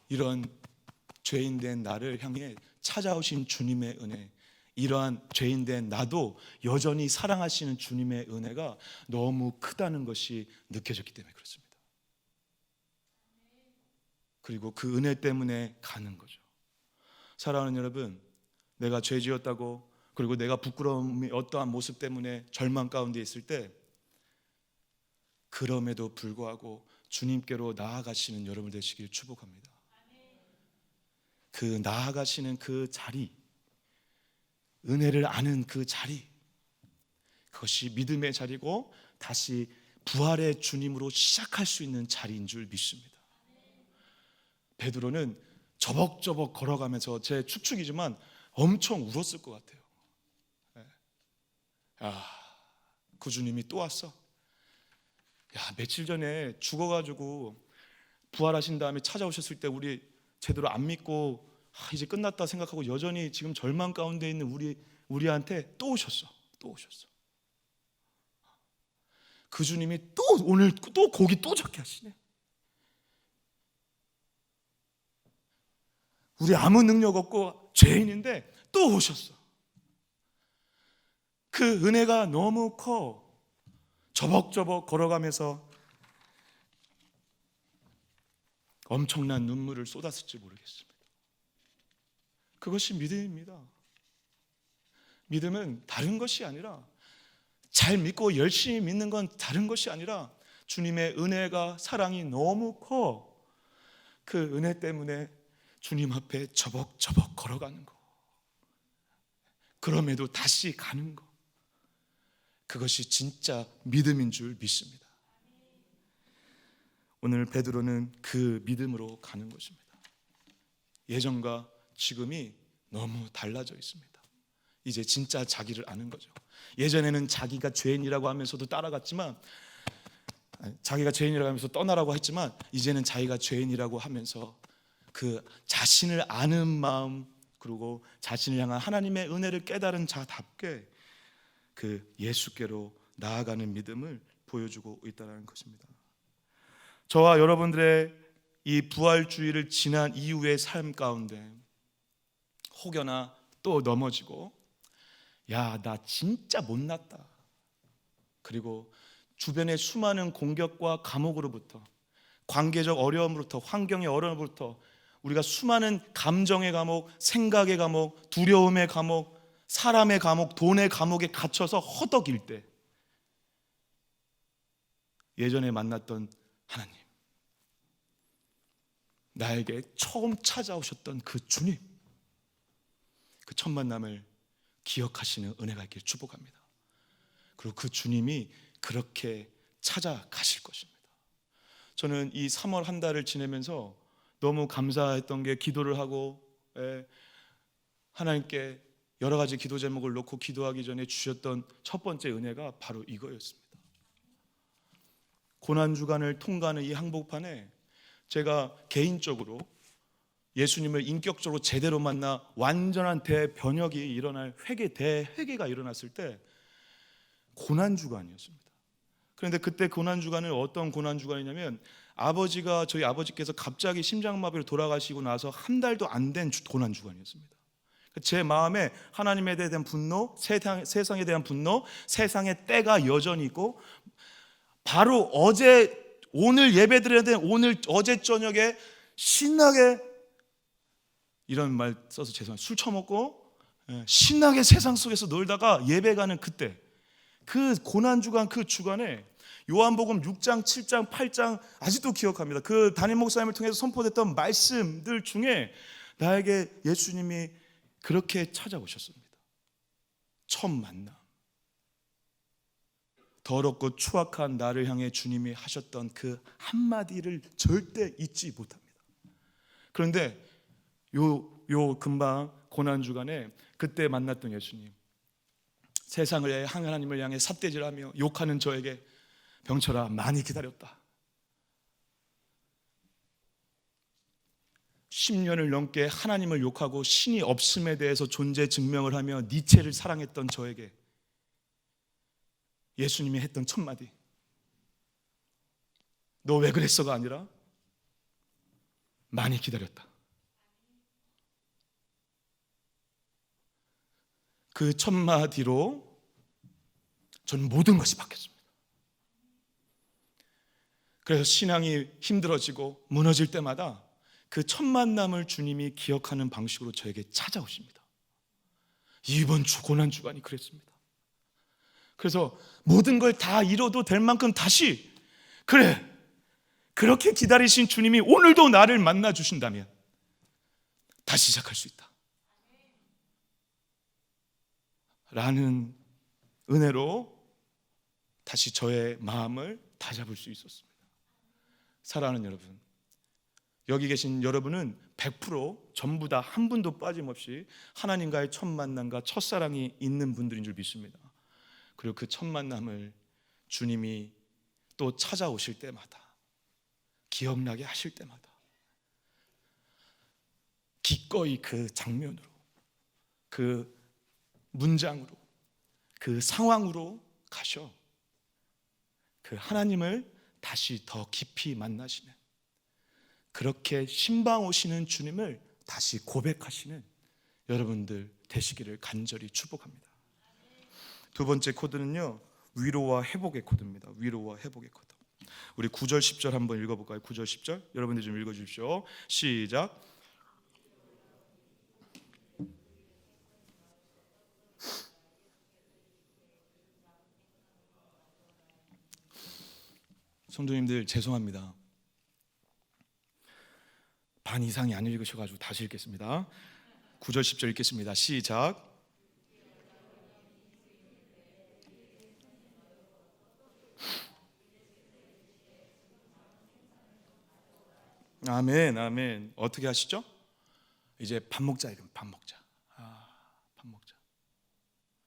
이런 죄인된 나를 향해 찾아오신 주님의 은혜, 이러한 죄인된 나도 여전히 사랑하시는 주님의 은혜가 너무 크다는 것이 느껴졌기 때문에 그렇습니다. 그리고 그 은혜 때문에 가는 거죠. 사랑하는 여러분, 내가 죄 지었다고, 그리고 내가 부끄러움이 어떠한 모습 때문에 절망 가운데 있을 때 그럼에도 불구하고 주님께로 나아가시는 여러분 되시길 축복합니다. 그 나아가시는 그 자리, 은혜를 아는 그 자리, 그것이 믿음의 자리고 다시 부활의 주님으로 시작할 수 있는 자리인 줄 믿습니다. 베드로는 저벅저벅 걸어가면서, 제 추측이지만 엄청 울었을 것 같아요. 그 주님이 또 왔어. 며칠 전에 죽어가지고 부활하신 다음에 찾아오셨을 때 우리 제대로 안 믿고 이제 끝났다 생각하고 여전히 지금 절망 가운데 있는 우리한테 또 오셨어. 그 주님이 또 오늘 또 고기 또 적게 하시네. 우리 아무 능력 없고 죄인인데 또 오셨어. 그 은혜가 너무 커. 저벅저벅 걸어가면서 엄청난 눈물을 쏟았을지 모르겠습니다. 그것이 믿음입니다. 믿음은 다른 것이 아니라, 잘 믿고 열심히 믿는 건 다른 것이 아니라 주님의 은혜가, 사랑이 너무 커. 그 은혜 때문에 주님 앞에 저벅저벅 걸어가는 거, 그럼에도 다시 가는 거, 그것이 진짜 믿음인 줄 믿습니다. 오늘 베드로는 그 믿음으로 가는 것입니다. 예전과 지금이 너무 달라져 있습니다. 이제 진짜 자기를 아는 거죠. 예전에는 자기가 죄인이라고 하면서도 따라갔지만, 자기가 죄인이라고 하면서 떠나라고 했지만, 이제는 자기가 죄인이라고 하면서 그 자신을 아는 마음, 그리고 자신을 향한 하나님의 은혜를 깨달은 자답게 그 예수께로 나아가는 믿음을 보여주고 있다는 것입니다. 저와 여러분들의 이 부활주의를 지난 이후의 삶 가운데 혹여나 또 넘어지고, 야, 나 진짜 못났다, 그리고 주변의 수많은 공격과 감옥으로부터, 관계적 어려움으로부터, 환경의 어려움으로부터, 우리가 수많은 감정의 감옥, 생각의 감옥, 두려움의 감옥, 사람의 감옥, 돈의 감옥에 갇혀서 허덕일 때 예전에 만났던 하나님, 나에게 처음 찾아오셨던 그 주님, 그 첫 만남을 기억하시는 은혜가 있길 축복합니다. 그리고 그 주님이 그렇게 찾아가실 것입니다. 저는 이 3월 한 달을 지내면서 너무 감사했던 게, 기도를 하고 하나님께 여러 가지 기도 제목을 놓고 기도하기 전에 주셨던 첫 번째 은혜가 바로 이거였습니다. 고난주간을 통과하는 이 한복판에 제가 개인적으로 예수님을 인격적으로 제대로 만나 완전한 대변혁이 일어날 대회개가 일어났을 때 고난주간이었습니다. 그런데 그때 고난주간은 어떤 고난주간이냐면, 저희 아버지께서 갑자기 심장마비로 돌아가시고 나서 한 달도 안 된 고난주간이었습니다. 제 마음에 하나님에 대한 분노, 세상에 대한 분노, 세상의 때가 여전히 있고, 바로 오늘 예배 드려야 되는 어제 저녁에 신나게, 이런 말 써서 죄송합니다, 술 처먹고 신나게 세상 속에서 놀다가 예배 가는 그때, 그 고난주간, 그 주간에 요한복음 6장, 7장, 8장 아직도 기억합니다. 그 담임 목사님을 통해서 선포됐던 말씀들 중에 나에게 예수님이 그렇게 찾아오셨습니다. 첫 만남, 더럽고 추악한 나를 향해 주님이 하셨던 그 한마디를 절대 잊지 못합니다. 그런데 요 금방 고난주간에 그때 만났던 예수님, 세상을 하나님을 향해 삿대질하며 욕하는 저에게, 병철아, 많이 기다렸다. 10년을 넘게 하나님을 욕하고 신이 없음에 대해서 존재 증명을 하며 니체를 사랑했던 저에게 예수님이 했던 첫 마디, 너 왜 그랬어가 아니라 많이 기다렸다. 그 첫 마디로 저는 모든 것이 바뀌었습니다. 그래서 신앙이 힘들어지고 무너질 때마다 그 첫 만남을 주님이 기억하는 방식으로 저에게 찾아오십니다. 이번 고난주간이 그랬습니다. 그래서 모든 걸 다 잃어도 될 만큼 다시, 그래, 그렇게 기다리신 주님이 오늘도 나를 만나 주신다면 다시 시작할 수 있다 라는 은혜로 다시 저의 마음을 다잡을 수 있었습니다. 사랑하는 여러분, 여기 계신 여러분은 100% 전부 다 한 분도 빠짐없이 하나님과의 첫 만남과 첫사랑이 있는 분들인 줄 믿습니다. 그리고 그 첫 만남을 주님이 또 찾아오실 때마다, 기억나게 하실 때마다 기꺼이 그 장면으로, 그 문장으로, 그 상황으로 가셔 그 하나님을 다시 더 깊이 만나시는, 그렇게 신방 오시는 주님을 다시 고백하시는 여러분들 되시기를 간절히 축복합니다. 두 번째 코드는요, 위로와 회복의 코드입니다. 위로와 회복의 코드. 우리 9절 10절 한번 읽어볼까요? 9절 10절 여러분들 좀 읽어주십시오. 시작. 성도님들 죄송합니다. 반 이상이 안 읽으셔가지고 다시 읽겠습니다. 9절 10절 읽겠습니다. 시작. 아멘, 아멘. 어떻게 하시죠? 이제 밥 먹자, 이러면 밥 먹자. 밥 먹자.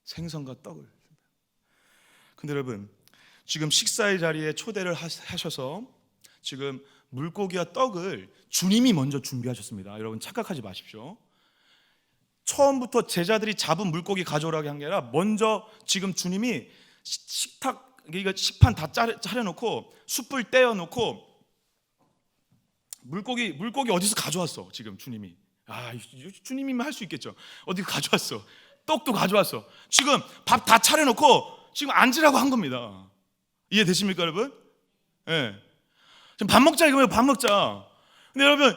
생선과 떡을. 근데 여러분, 지금 식사의 자리에 초대를 하셔서 지금 물고기와 떡을 주님이 먼저 준비하셨습니다. 여러분 착각하지 마십시오. 처음부터 제자들이 잡은 물고기 가져오라고 한 게 아니라 먼저 지금 주님이 식판 다 차려놓고 숯불 떼어놓고 물고기 어디서 가져왔어. 지금 주님이 주님이면 할 수 있겠죠. 어디 가져왔어. 떡도 가져왔어. 지금 밥 다 차려놓고 지금 앉으라고 한 겁니다. 이해되십니까 여러분? 예. 지금 밥 먹자 이거예요. 밥 먹자. 근데 여러분,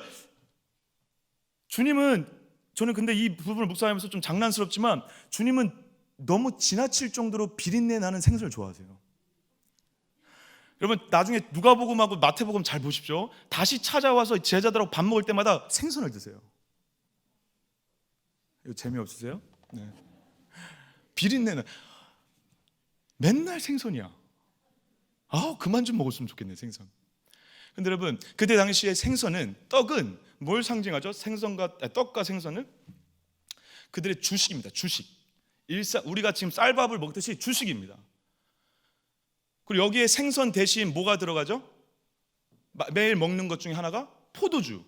주님은, 저는 근데 이 부분을 묵상하면서 좀 장난스럽지만 주님은 너무 지나칠 정도로 비린내 나는 생선을 좋아하세요. 여러분, 나중에 누가복음하고 마태복음 잘 보십시오. 다시 찾아와서 제자들하고 밥 먹을 때마다 생선을 드세요. 이거 재미없으세요? 네. 비린내는 맨날 생선이야. 그만 좀 먹었으면 좋겠네, 생선. 근데 여러분, 그때 당시에 생선은, 떡은 뭘 상징하죠? 떡과 생선은 그들의 주식입니다. 주식. 우리가 지금 쌀밥을 먹듯이 주식입니다. 그리고 여기에 생선 대신 뭐가 들어가죠? 매일 먹는 것 중에 하나가 포도주.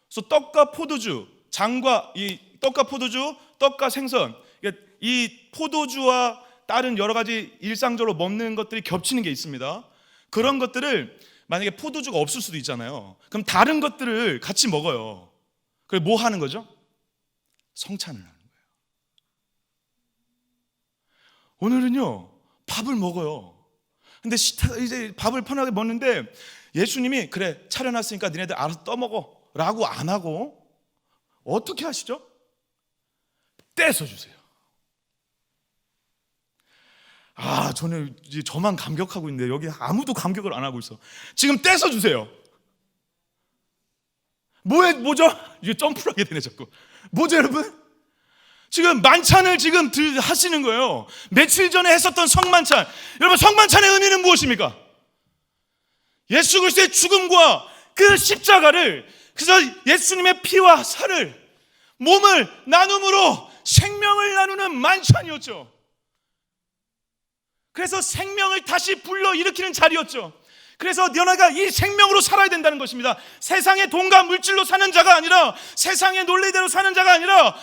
그래서 떡과 포도주, 떡과 포도주, 떡과 생선. 그러니까 이 포도주와 다른 여러 가지 일상적으로 먹는 것들이 겹치는 게 있습니다. 그런 것들을 만약에 포도주가 없을 수도 있잖아요. 그럼 다른 것들을 같이 먹어요. 그래서 뭐 하는 거죠? 성찬을 하는 거예요. 오늘은요, 밥을 먹어요. 근데 이제 밥을 편하게 먹는데 예수님이 그래 차려놨으니까 니네들 알아서 떠먹어 라고 안 하고 어떻게 하시죠? 떼서 주세요. 저는 이제 저만 감격하고 있는데 여기 아무도 감격을 안 하고 있어. 지금 떼서 주세요. 뭐죠? 이게 점프를 하게 되네 자꾸. 뭐죠 여러분? 지금 만찬을 지금 하시는 거예요. 며칠 전에 했었던 성만찬. 여러분, 성만찬의 의미는 무엇입니까? 예수 그리스도의 죽음과 그 십자가를, 그래서 예수님의 피와 살을, 몸을 나눔으로 생명을 나누는 만찬이었죠. 그래서 생명을 다시 불러일으키는 자리였죠. 그래서 너네가 이 생명으로 살아야 된다는 것입니다. 세상의 돈과 물질로 사는 자가 아니라, 세상의 논리대로 사는 자가 아니라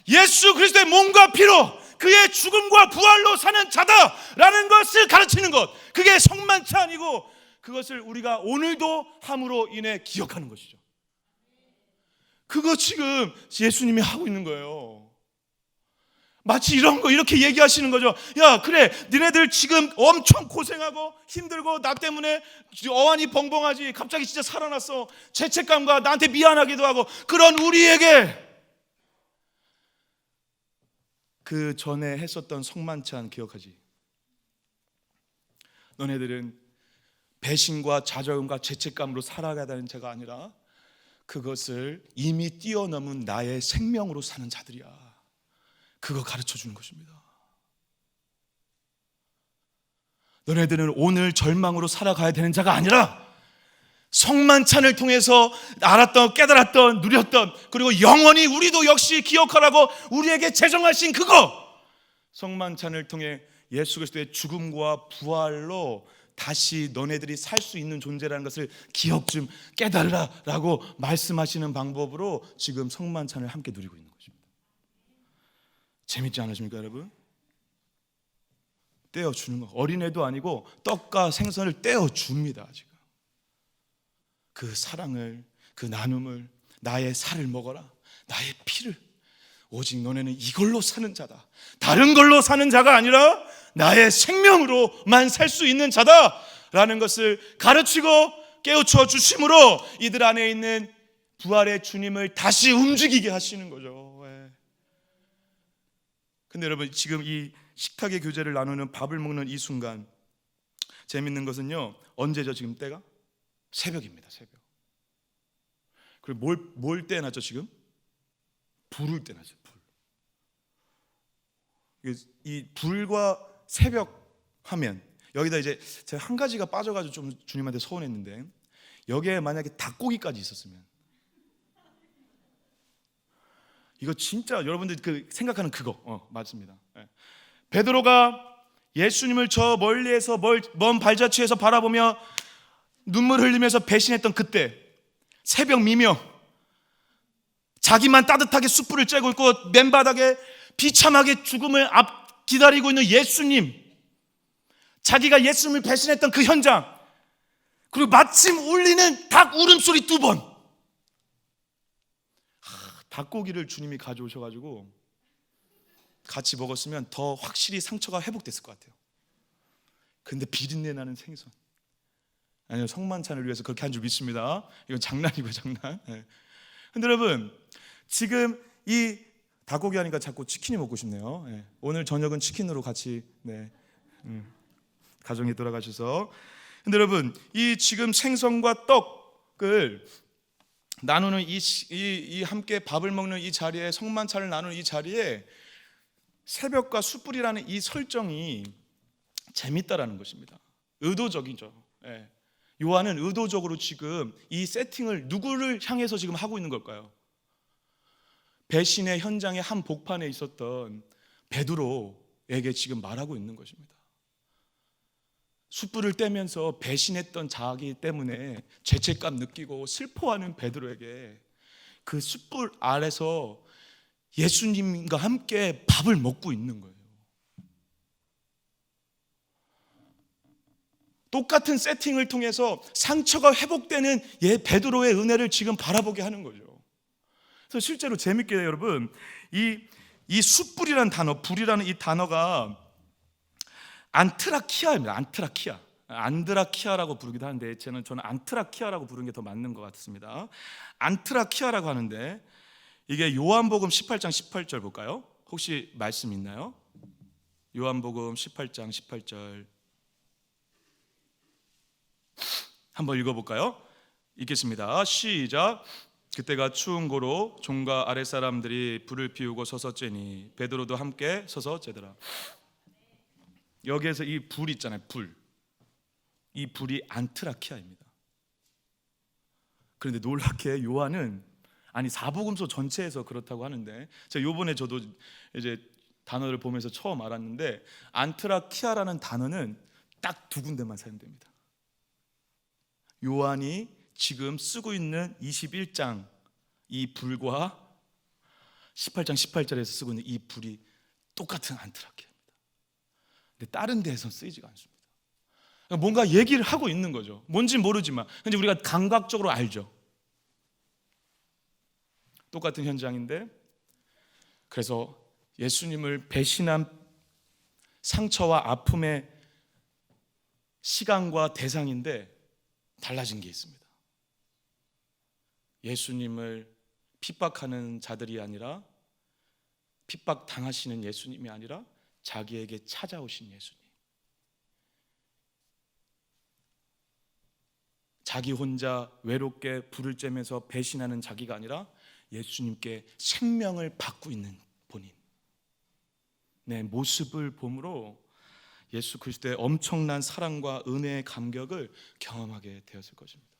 예수 그리스도의 몸과 피로 그의 죽음과 부활로 사는 자다라는 것을 가르치는 것, 그게 성만찬이고, 그것을 우리가 오늘도 함으로 인해 기억하는 것이죠. 그거 지금 예수님이 하고 있는 거예요. 마치 이렇게 얘기하시는 거죠. 야, 그래, 니네들 지금 엄청 고생하고 힘들고 나 때문에 어안이 벙벙하지, 갑자기 진짜 살아났어. 죄책감과 나한테 미안하기도 하고, 그런 우리에게 그 전에 했었던 성만찬 기억하지? 너네들은 배신과 좌절감과 죄책감으로 살아가야 되는 자가 아니라 그것을 이미 뛰어넘은 나의 생명으로 사는 자들이야. 그거 가르쳐 주는 것입니다. 너네들은 오늘 절망으로 살아가야 되는 자가 아니라 성만찬을 통해서 알았던, 깨달았던, 누렸던, 그리고 영원히 우리도 역시 기억하라고 우리에게 제정하신 그거, 성만찬을 통해 예수 그리스도의 죽음과 부활로 다시 너네들이 살 수 있는 존재라는 것을 기억 좀 깨달으라 라고 말씀하시는 방법으로 지금 성만찬을 함께 누리고 있는 것입니다. 재밌지 않으십니까 여러분? 떼어주는 거, 어린애도 아니고 떡과 생선을 떼어줍니다. 지금 그 사랑을, 그 나눔을, 나의 살을 먹어라, 나의 피를, 오직 너네는 이걸로 사는 자다, 다른 걸로 사는 자가 아니라 나의 생명으로만 살 수 있는 자다라는 것을 가르치고 깨우쳐 주심으로 이들 안에 있는 부활의 주님을 다시 움직이게 하시는 거죠. 근데 여러분, 지금 이 식탁의 교제를 나누는, 밥을 먹는 이 순간 재밌는 것은요, 언제죠? 지금 때가 새벽입니다. 새벽. 그리고 뭘 떼어놨죠? 지금 불을 떼어놨죠. 이 불과 새벽 하면, 여기다 이제 제가 한 가지가 빠져가지고 좀 주님한테 서운했는데, 여기에 만약에 닭고기까지 있었으면, 이거 진짜 여러분들 그 생각하는 그거 맞습니다. 베드로가 예수님을 저 멀리에서 먼 발자취에서 바라보며 눈물 흘리면서 배신했던 그때, 새벽 미명, 자기만 따뜻하게 숯불을 쬐고 있고 맨바닥에 비참하게 죽음을 기다리고 있는 예수님, 자기가 예수님을 배신했던 그 현장, 그리고 마침 울리는 닭 울음소리 2번. 닭고기를 주님이 가져오셔가지고 같이 먹었으면 더 확실히 상처가 회복됐을 것 같아요. 근데 비린내 나는 생선, 아니요, 성만찬을 위해서 그렇게 한 줄 믿습니다. 이건 장난이고요, 장난. 네. 근데 여러분, 지금 이 닭고기 하니까 자꾸 치킨이 먹고 싶네요. 네. 오늘 저녁은 치킨으로 같이 가정에 돌아가셔서. 근데 여러분, 이 지금 생선과 떡을 나누는 이 함께 밥을 먹는 이 자리에, 성만찬을 나누는 이 자리에 새벽과 숯불이라는 이 설정이 재밌다라는 것입니다. 의도적이죠. 예. 요한은 의도적으로 지금 이 세팅을 누구를 향해서 지금 하고 있는 걸까요? 배신의 현장의 한 복판에 있었던 베드로에게 지금 말하고 있는 것입니다. 숯불을 떼면서 배신했던 자기 때문에 죄책감 느끼고 슬퍼하는 베드로에게 그 숯불 아래서 예수님과 함께 밥을 먹고 있는 거예요. 똑같은 세팅을 통해서 상처가 회복되는 베드로의 은혜를 지금 바라보게 하는 거죠. 그래서 실제로 재밌게 여러분, 이 숯불이라는 단어, 불이라는 이 단어가 안트라키아입니다. 안드라키아라고 부르기도 하는데 저는 안트라키아라고 부르는 게 더 맞는 것 같습니다. 안트라키아라고 하는데 이게 요한복음 18장 18절 볼까요? 혹시 말씀 있나요? 요한복음 18장 18절 한번 읽어볼까요? 읽겠습니다. 시작. 그때가 추운 고로 종과 아랫사람들이 불을 피우고 서서 쬐니 베드로도 함께 서서 쬐더라. 여기에서 이 불 있잖아요, 불. 이 불이 안트라키아입니다. 그런데 놀랍게 요한은, 아니 사복음서 전체에서 그렇다고 하는데, 제가 요번에 저도 이제 단어를 보면서 처음 알았는데 안트라키아라는 단어는 딱 2군데만 사용됩니다. 요한이 지금 쓰고 있는 21장 이 불과 18장 18절에서 쓰고 있는 이 불이 똑같은 안트라키아입니다. 근데 다른 데에서 쓰이지가 않습니다. 뭔가 얘기를 하고 있는 거죠. 뭔지 모르지만 근데 우리가 감각적으로 알죠. 똑같은 현장인데, 그래서 예수님을 배신한 상처와 아픔의 시간과 대상인데 달라진 게 있습니다. 예수님을 핍박하는 자들이 아니라, 핍박 당하시는 예수님이 아니라 자기에게 찾아오신 예수님. 자기 혼자 외롭게 불을 쬐면서 배신하는 자기가 아니라 예수님께 생명을 받고 있는 본인. 네, 모습을 보므로 예수 그리스도의 엄청난 사랑과 은혜의 감격을 경험하게 되었을 것입니다.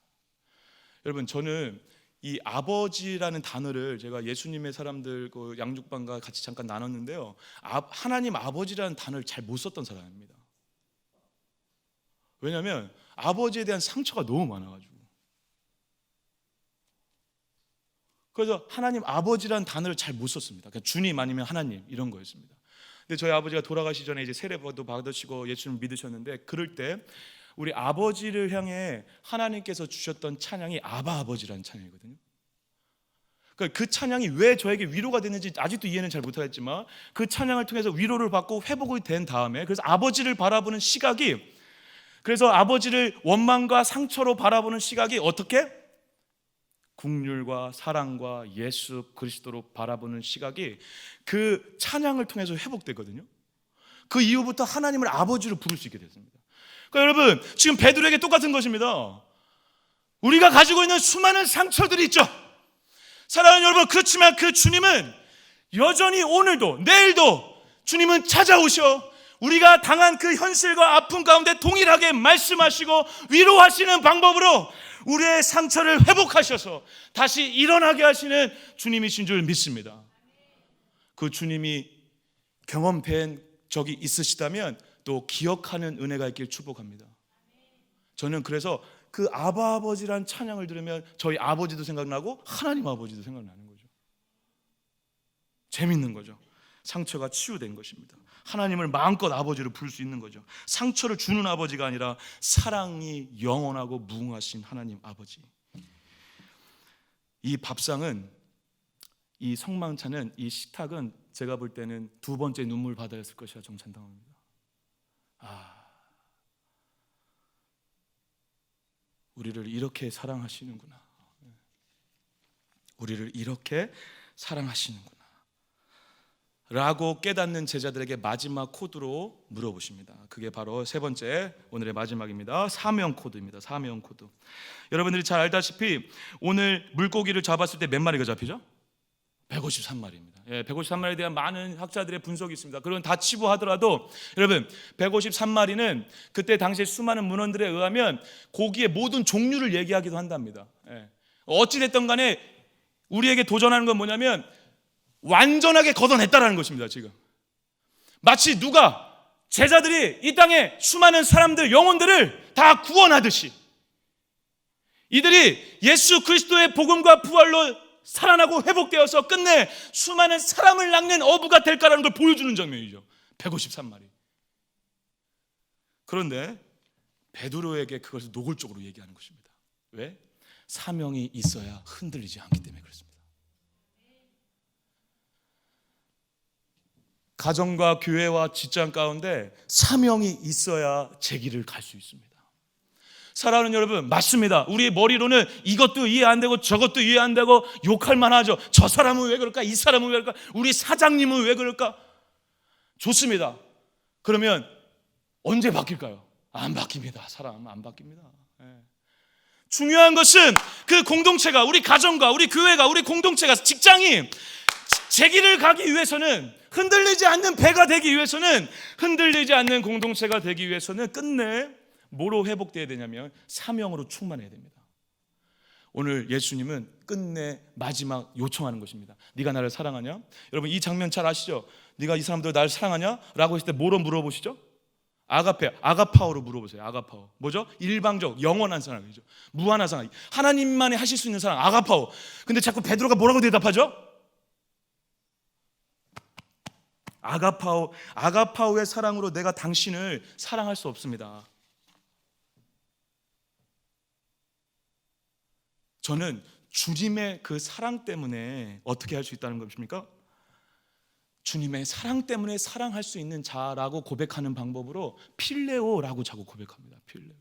여러분, 저는 이 아버지라는 단어를 제가 예수님의 사람들 그 양육반과 같이 잠깐 나눴는데요, 하나님 아버지라는 단어를 잘 못 썼던 사람입니다. 왜냐하면 아버지에 대한 상처가 너무 많아가지고. 그래서 하나님 아버지라는 단어를 잘 못 썼습니다. 그러니까 주님 아니면 하나님 이런 거였습니다. 근데 저희 아버지가 돌아가시 전에 이제 세례도 받으시고 예수님 믿으셨는데, 그럴 때 우리 아버지를 향해 하나님께서 주셨던 찬양이 아바 아버지라는 찬양이거든요. 그러니까 그 찬양이 왜 저에게 위로가 됐는지 아직도 이해는 잘 못하겠지만, 그 찬양을 통해서 위로를 받고 회복이 된 다음에, 그래서 아버지를 바라보는 시각이, 그래서 아버지를 원망과 상처로 바라보는 시각이 어떻게? 국률과 사랑과 예수 그리스도로 바라보는 시각이 그 찬양을 통해서 회복되거든요. 그 이후부터 하나님을 아버지로 부를 수 있게 됐습니다. 그러니까 여러분, 지금 베드로에게 똑같은 것입니다. 우리가 가지고 있는 수많은 상처들이 있죠. 사랑하는 여러분, 그렇지만 그 주님은 여전히 오늘도 내일도 주님은 찾아오셔 우리가 당한 그 현실과 아픔 가운데 동일하게 말씀하시고 위로하시는 방법으로 우리의 상처를 회복하셔서 다시 일어나게 하시는 주님이신 줄 믿습니다. 그 주님이 경험된 적이 있으시다면 또 기억하는 은혜가 있길 축복합니다. 저는 그래서 그 아바 아버지란 찬양을 들으면 저희 아버지도 생각나고 하나님 아버지도 생각나는 거죠. 재밌는 거죠. 상처가 치유된 것입니다. 하나님을 마음껏 아버지로 부를 수 있는 거죠. 상처를 주는 아버지가 아니라 사랑이 영원하고 무궁하신 하나님 아버지. 이 밥상은, 이 성망차는, 이 식탁은 제가 볼 때는 두 번째 눈물 바다였을 것이라 정찬당합니다. 우리를 이렇게 사랑하시는구나. 우리를 이렇게 사랑하시는구나 라고 깨닫는 제자들에게 마지막 코드로 물어보십니다. 그게 바로 세 번째, 오늘의 마지막입니다. 사명 코드입니다. 사명 코드. 여러분들이 잘 알다시피 오늘 물고기를 잡았을 때 몇 마리가 잡히죠? 153마리입니다. 153마리에 대한 많은 학자들의 분석이 있습니다. 그건 다 치부하더라도 여러분 153마리는 그때 당시에 수많은 문헌들에 의하면 고기의 모든 종류를 얘기하기도 한답니다. 어찌됐든 간에 우리에게 도전하는 건 뭐냐면 완전하게 걷어냈다라는 것입니다. 지금 마치 누가 제자들이 이 땅에 수많은 사람들, 영혼들을 다 구원하듯이 이들이 예수 그리스도의 복음과 부활로 살아나고 회복되어서 끝내 수많은 사람을 낚는 어부가 될까라는 걸 보여주는 장면이죠. 153마리. 그런데 베드로에게 그것을 노골적으로 얘기하는 것입니다. 왜? 사명이 있어야 흔들리지 않기 때문에 그렇습니다. 가정과 교회와 직장 가운데 사명이 있어야 제 길을 갈 수 있습니다. 사랑하는 여러분, 맞습니다. 우리의 머리로는 이것도 이해 안 되고 저것도 이해 안 되고 욕할 만하죠. 저 사람은 왜 그럴까? 이 사람은 왜 그럴까? 우리 사장님은 왜 그럴까? 좋습니다. 그러면 언제 바뀔까요? 안 바뀝니다. 사람 안 바뀝니다. 중요한 것은 그 공동체가, 우리 가정과 우리 교회가, 우리 공동체가, 직장이 제 길을 가기 위해서는, 흔들리지 않는 배가 되기 위해서는, 흔들리지 않는 공동체가 되기 위해서는 끝내 뭐로 회복되어야 되냐면 사명으로 충만해야 됩니다. 오늘 예수님은 끝내 마지막 요청하는 것입니다. 네가 나를 사랑하냐? 여러분 이 장면 잘 아시죠? 네가 이 사람들 나를 사랑하냐? 라고 했을 때 뭐로 물어보시죠? 아가파오로 물어보세요. 아가파오. 뭐죠? 일방적, 영원한 사랑이죠. 무한한 사랑. 하나님만이 하실 수 있는 사랑, 아가파오. 근데 자꾸 베드로가 뭐라고 대답하죠? 아가파오의 사랑으로 내가 당신을 사랑할 수 없습니다. 저는 주님의 그 사랑 때문에 어떻게 할 수 있다는 것입니까? 주님의 사랑 때문에 사랑할 수 있는 자라고 고백하는 방법으로 필레오라고 자꾸 고백합니다. 필레오.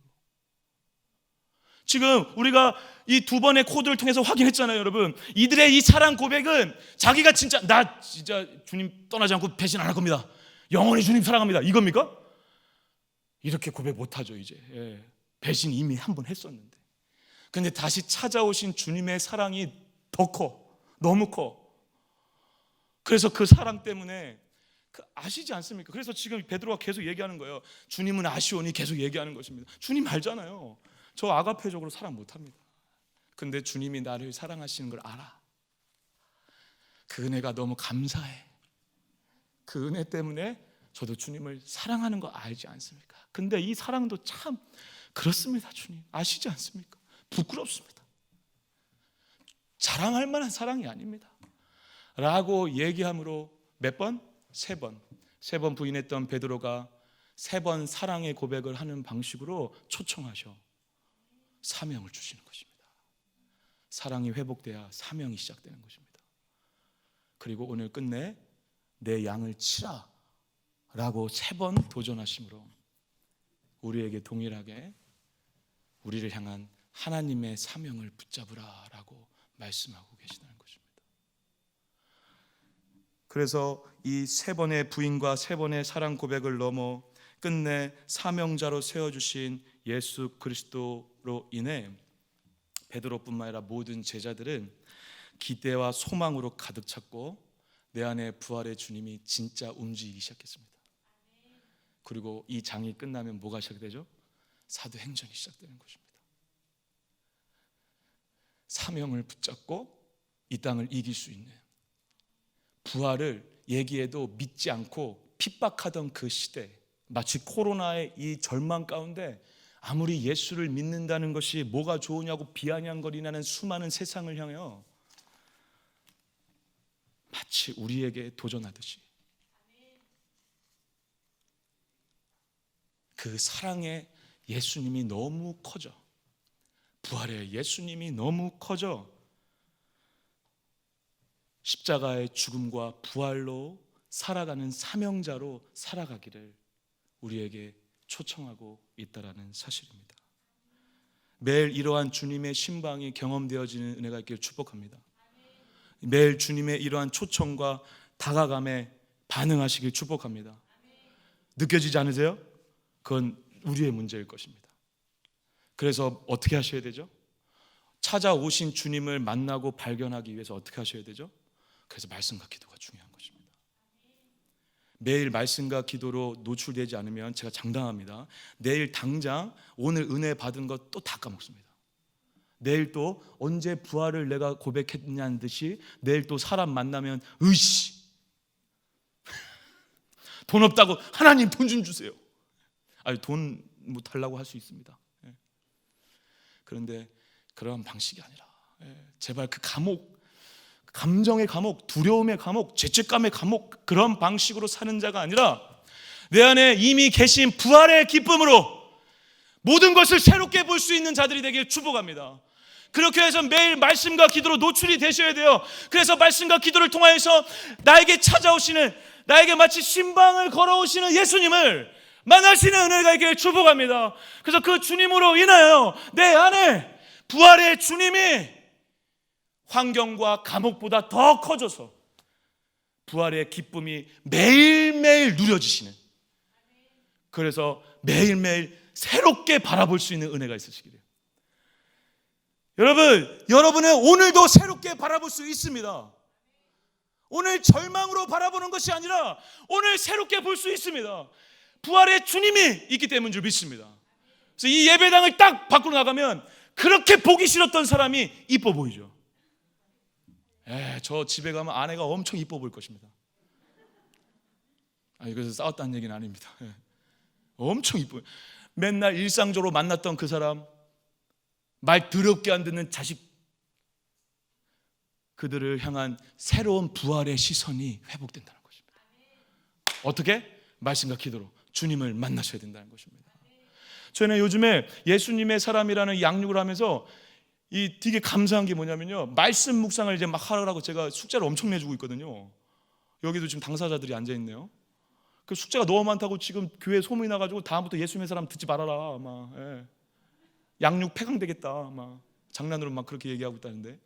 지금 우리가 이 두 번의 코드를 통해서 확인했잖아요, 여러분. 이들의 이 사랑 고백은 자기가 나 진짜 주님 떠나지 않고 배신 안 할 겁니다. 영원히 주님 사랑합니다. 이겁니까? 이렇게 고백 못하죠, 이제. 배신 이미 한 번 했었는데. 근데 다시 찾아오신 주님의 사랑이 더 커. 너무 커. 그래서 그 사랑 때문에 아시지 않습니까? 그래서 지금 베드로가 계속 얘기하는 거예요. 주님은 아시오니 계속 얘기하는 것입니다. 주님 알잖아요. 저 아가페적으로 사랑 못합니다. 근데 주님이 나를 사랑하시는 걸 알아. 그 은혜가 너무 감사해. 그 은혜 때문에 저도 주님을 사랑하는 거 알지 않습니까? 근데 이 사랑도 참 그렇습니다. 주님 아시지 않습니까? 부끄럽습니다. 자랑할 만한 사랑이 아닙니다. 라고 얘기함으로 몇 번? 세 번 부인했던 베드로가 세 번 사랑의 고백을 하는 방식으로 초청하셔 사명을 주시는 것입니다. 사랑이 회복돼야 사명이 시작되는 것입니다. 그리고 오늘 끝내 내 양을 치라 라고 세 번 도전하심으로 우리에게 동일하게 우리를 향한 하나님의 사명을 붙잡으라 라고 말씀하고 계시다는 것입니다. 그래서 이 세 번의 부인과 세 번의 사랑 고백을 넘어 끝내 사명자로 세워주신 예수 그리스도로 인해 베드로뿐만 아니라 모든 제자들은 기대와 소망으로 가득 찼고 내 안에 부활의 주님이 진짜 움직이기 시작했습니다. 그리고 이 장이 끝나면 뭐가 시작되죠? 사도행전이 시작되는 것입니다. 사명을 붙잡고 이 땅을 이길 수 있는, 부활을 얘기해도 믿지 않고 핍박하던 그 시대, 마치 코로나의 이 절망 가운데 아무리 예수를 믿는다는 것이 뭐가 좋으냐고 비아냥거리는 수많은 세상을 향하여 마치 우리에게 도전하듯이 그 사랑의 예수님이 너무 커져, 부활의 예수님이 너무 커져 십자가의 죽음과 부활로 살아가는 사명자로 살아가기를 우리에게 초청하고 있다라는 사실입니다. 매일 이러한 주님의 신방이 경험되어지는 은혜가 있기를 축복합니다. 매일 주님의 이러한 초청과 다가감에 반응하시길 축복합니다. 느껴지지 않으세요? 그건 우리의 문제일 것입니다. 그래서 어떻게 하셔야 되죠? 찾아오신 주님을 만나고 발견하기 위해서 어떻게 하셔야 되죠? 그래서 말씀과 기도가 중요한 것입니다. 매일 말씀과 기도로 노출되지 않으면 제가 장담합니다. 내일 당장 오늘 은혜 받은 것 또 다 까먹습니다. 내일 또 언제 부활을 내가 고백했냐는 듯이 내일 또 사람 만나면 으이씨 돈 없다고 하나님 돈 좀 주세요. 아니 돈 뭐 달라고 할 수 있습니다. 그런데 그런 방식이 아니라 제발 그 감옥, 감정의 감옥, 두려움의 감옥, 죄책감의 감옥, 그런 방식으로 사는 자가 아니라 내 안에 이미 계신 부활의 기쁨으로 모든 것을 새롭게 볼 수 있는 자들이 되길 축복합니다. 그렇게 해서 매일 말씀과 기도로 노출이 되셔야 돼요. 그래서 말씀과 기도를 통하여서 나에게 찾아오시는, 나에게 마치 신방을 걸어오시는 예수님을 만나시는 은혜가 있기를 축복합니다. 그래서 그 주님으로 인하여 내 안에 부활의 주님이 환경과 감옥보다 더 커져서 부활의 기쁨이 매일매일 누려지시는, 그래서 매일매일 새롭게 바라볼 수 있는 은혜가 있으시기를. 여러분은 오늘도 새롭게 바라볼 수 있습니다. 오늘 절망으로 바라보는 것이 아니라 오늘 새롭게 볼 수 있습니다. 부활의 주님이 있기 때문인 줄 믿습니다. 그래서 이 예배당을 딱 밖으로 나가면 그렇게 보기 싫었던 사람이 이뻐 보이죠. 저 집에 가면 아내가 엄청 이뻐 보일 것입니다. 그래서 싸웠다는 얘기는 아닙니다. 엄청 이뻐요. 맨날 일상적으로 만났던 그 사람, 말 더럽게 안 듣는 자식, 그들을 향한 새로운 부활의 시선이 회복된다는 것입니다. 어떻게? 말씀과 기도로 주님을 만나셔야 된다는 것입니다. 저는 요즘에 예수님의 사람이라는 양육을 하면서 되게 감사한 게 뭐냐면요, 말씀 묵상을 이제 막 하라고 제가 숙제를 엄청 내주고 있거든요. 여기도 지금 당사자들이 앉아 있네요. 그 숙제가 너무 많다고 지금 교회 소문이 나가지고 다음부터 예수님의 사람 듣지 말아라, 막 양육 폐강되겠다, 막 장난으로 막 그렇게 얘기하고 있다는데,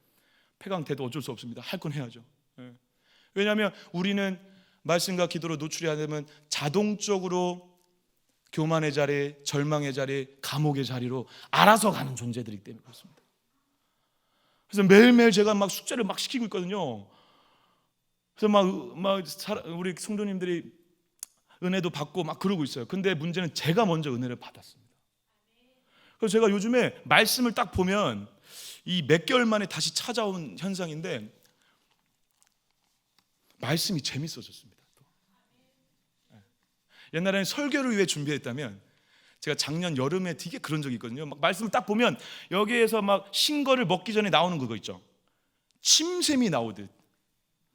폐강돼도 어쩔 수 없습니다. 할 건 해야죠. 왜냐하면 우리는 말씀과 기도로 노출이 안 되면 자동적으로 교만의 자리, 절망의 자리, 감옥의 자리로 알아서 가는 존재들이기 때문에 그렇습니다. 그래서 매일매일 제가 막 숙제를 막 시키고 있거든요. 그래서 막 우리 성도님들이 은혜도 받고 막 그러고 있어요. 근데 문제는 제가 먼저 은혜를 받았습니다. 그래서 제가 요즘에 말씀을 딱 보면 이 몇 개월 만에 다시 찾아온 현상인데, 말씀이 재밌어졌습니다. 옛날에는 설교를 위해 준비했다면, 제가 작년 여름에 되게 그런 적이 있거든요. 막 말씀을 딱 보면 여기에서 막 신거를 먹기 전에 나오는 그거 있죠. 침샘이 나오듯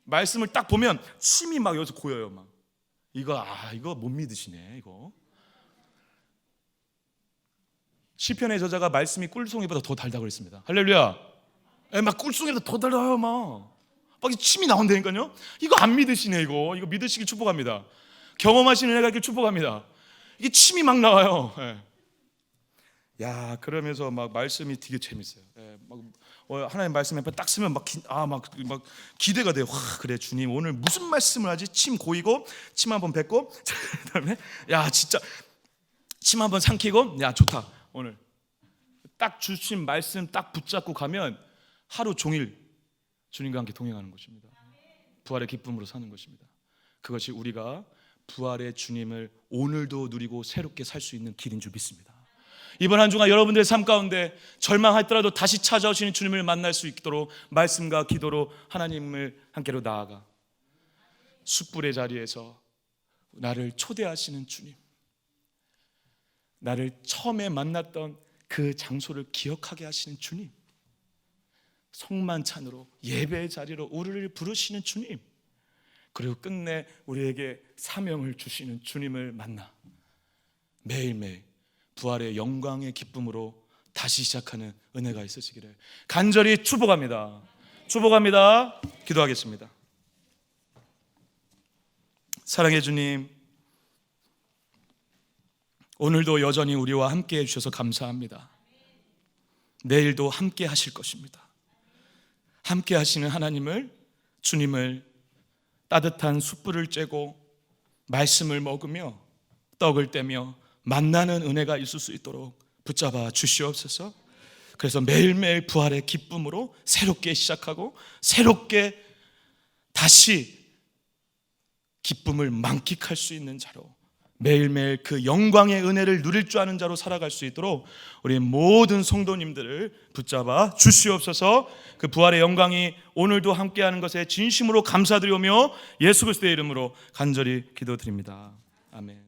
말씀을 딱 보면 침이 막 여기서 고여요. 막 이거 못 믿으시네. 이거 시편의 저자가 말씀이 꿀송이보다 더 달다고 그랬습니다. 할렐루야. 막 꿀송이보다 더 달아요. 막 침이 나온다니까요. 이거 안 믿으시네. 이거 믿으시기 축복합니다. 경험하시는 은혜가 있길 축복합니다. 이게 침이 막 나와요. 야, 그러면서 막 말씀이 되게 재밌어요. 하나님 말씀 앞에 딱 쓰면 막 기대가 돼요. 그래 주님 오늘 무슨 말씀을 하지? 침 고이고 침 한번 뱉고 그다음에 야 진짜 침 한번 삼키고, 야 좋다. 오늘 딱 주신 말씀 딱 붙잡고 가면 하루 종일 주님과 함께 동행하는 것입니다. 부활의 기쁨으로 사는 것입니다. 그것이 우리가 부활의 주님을 오늘도 누리고 새롭게 살 수 있는 길인 줄 믿습니다. 이번 한 주간 여러분들의 삶 가운데 절망하더라도 다시 찾아오시는 주님을 만날 수 있도록 말씀과 기도로 하나님을 함께로 나아가 숯불의 자리에서 나를 초대하시는 주님, 나를 처음에 만났던 그 장소를 기억하게 하시는 주님, 성만찬으로 예배의 자리로 우리를 부르시는 주님, 그리고 끝내 우리에게 사명을 주시는 주님을 만나 매일매일 부활의 영광의 기쁨으로 다시 시작하는 은혜가 있으시기를 간절히 축복합니다. 축복합니다. 기도하겠습니다. 사랑의 주님, 오늘도 여전히 우리와 함께 해주셔서 감사합니다. 내일도 함께 하실 것입니다. 함께 하시는 하나님을, 주님을 따뜻한 숯불을 쬐고 말씀을 먹으며 떡을 떼며 만나는 은혜가 있을 수 있도록 붙잡아 주시옵소서. 그래서 매일매일 부활의 기쁨으로 새롭게 시작하고 새롭게 다시 기쁨을 만끽할 수 있는 자로, 매일매일 그 영광의 은혜를 누릴 줄 아는 자로 살아갈 수 있도록 우리 모든 성도님들을 붙잡아 주시옵소서. 그 부활의 영광이 오늘도 함께하는 것에 진심으로 감사드리오며 예수 그리스도의 이름으로 간절히 기도드립니다. 아멘.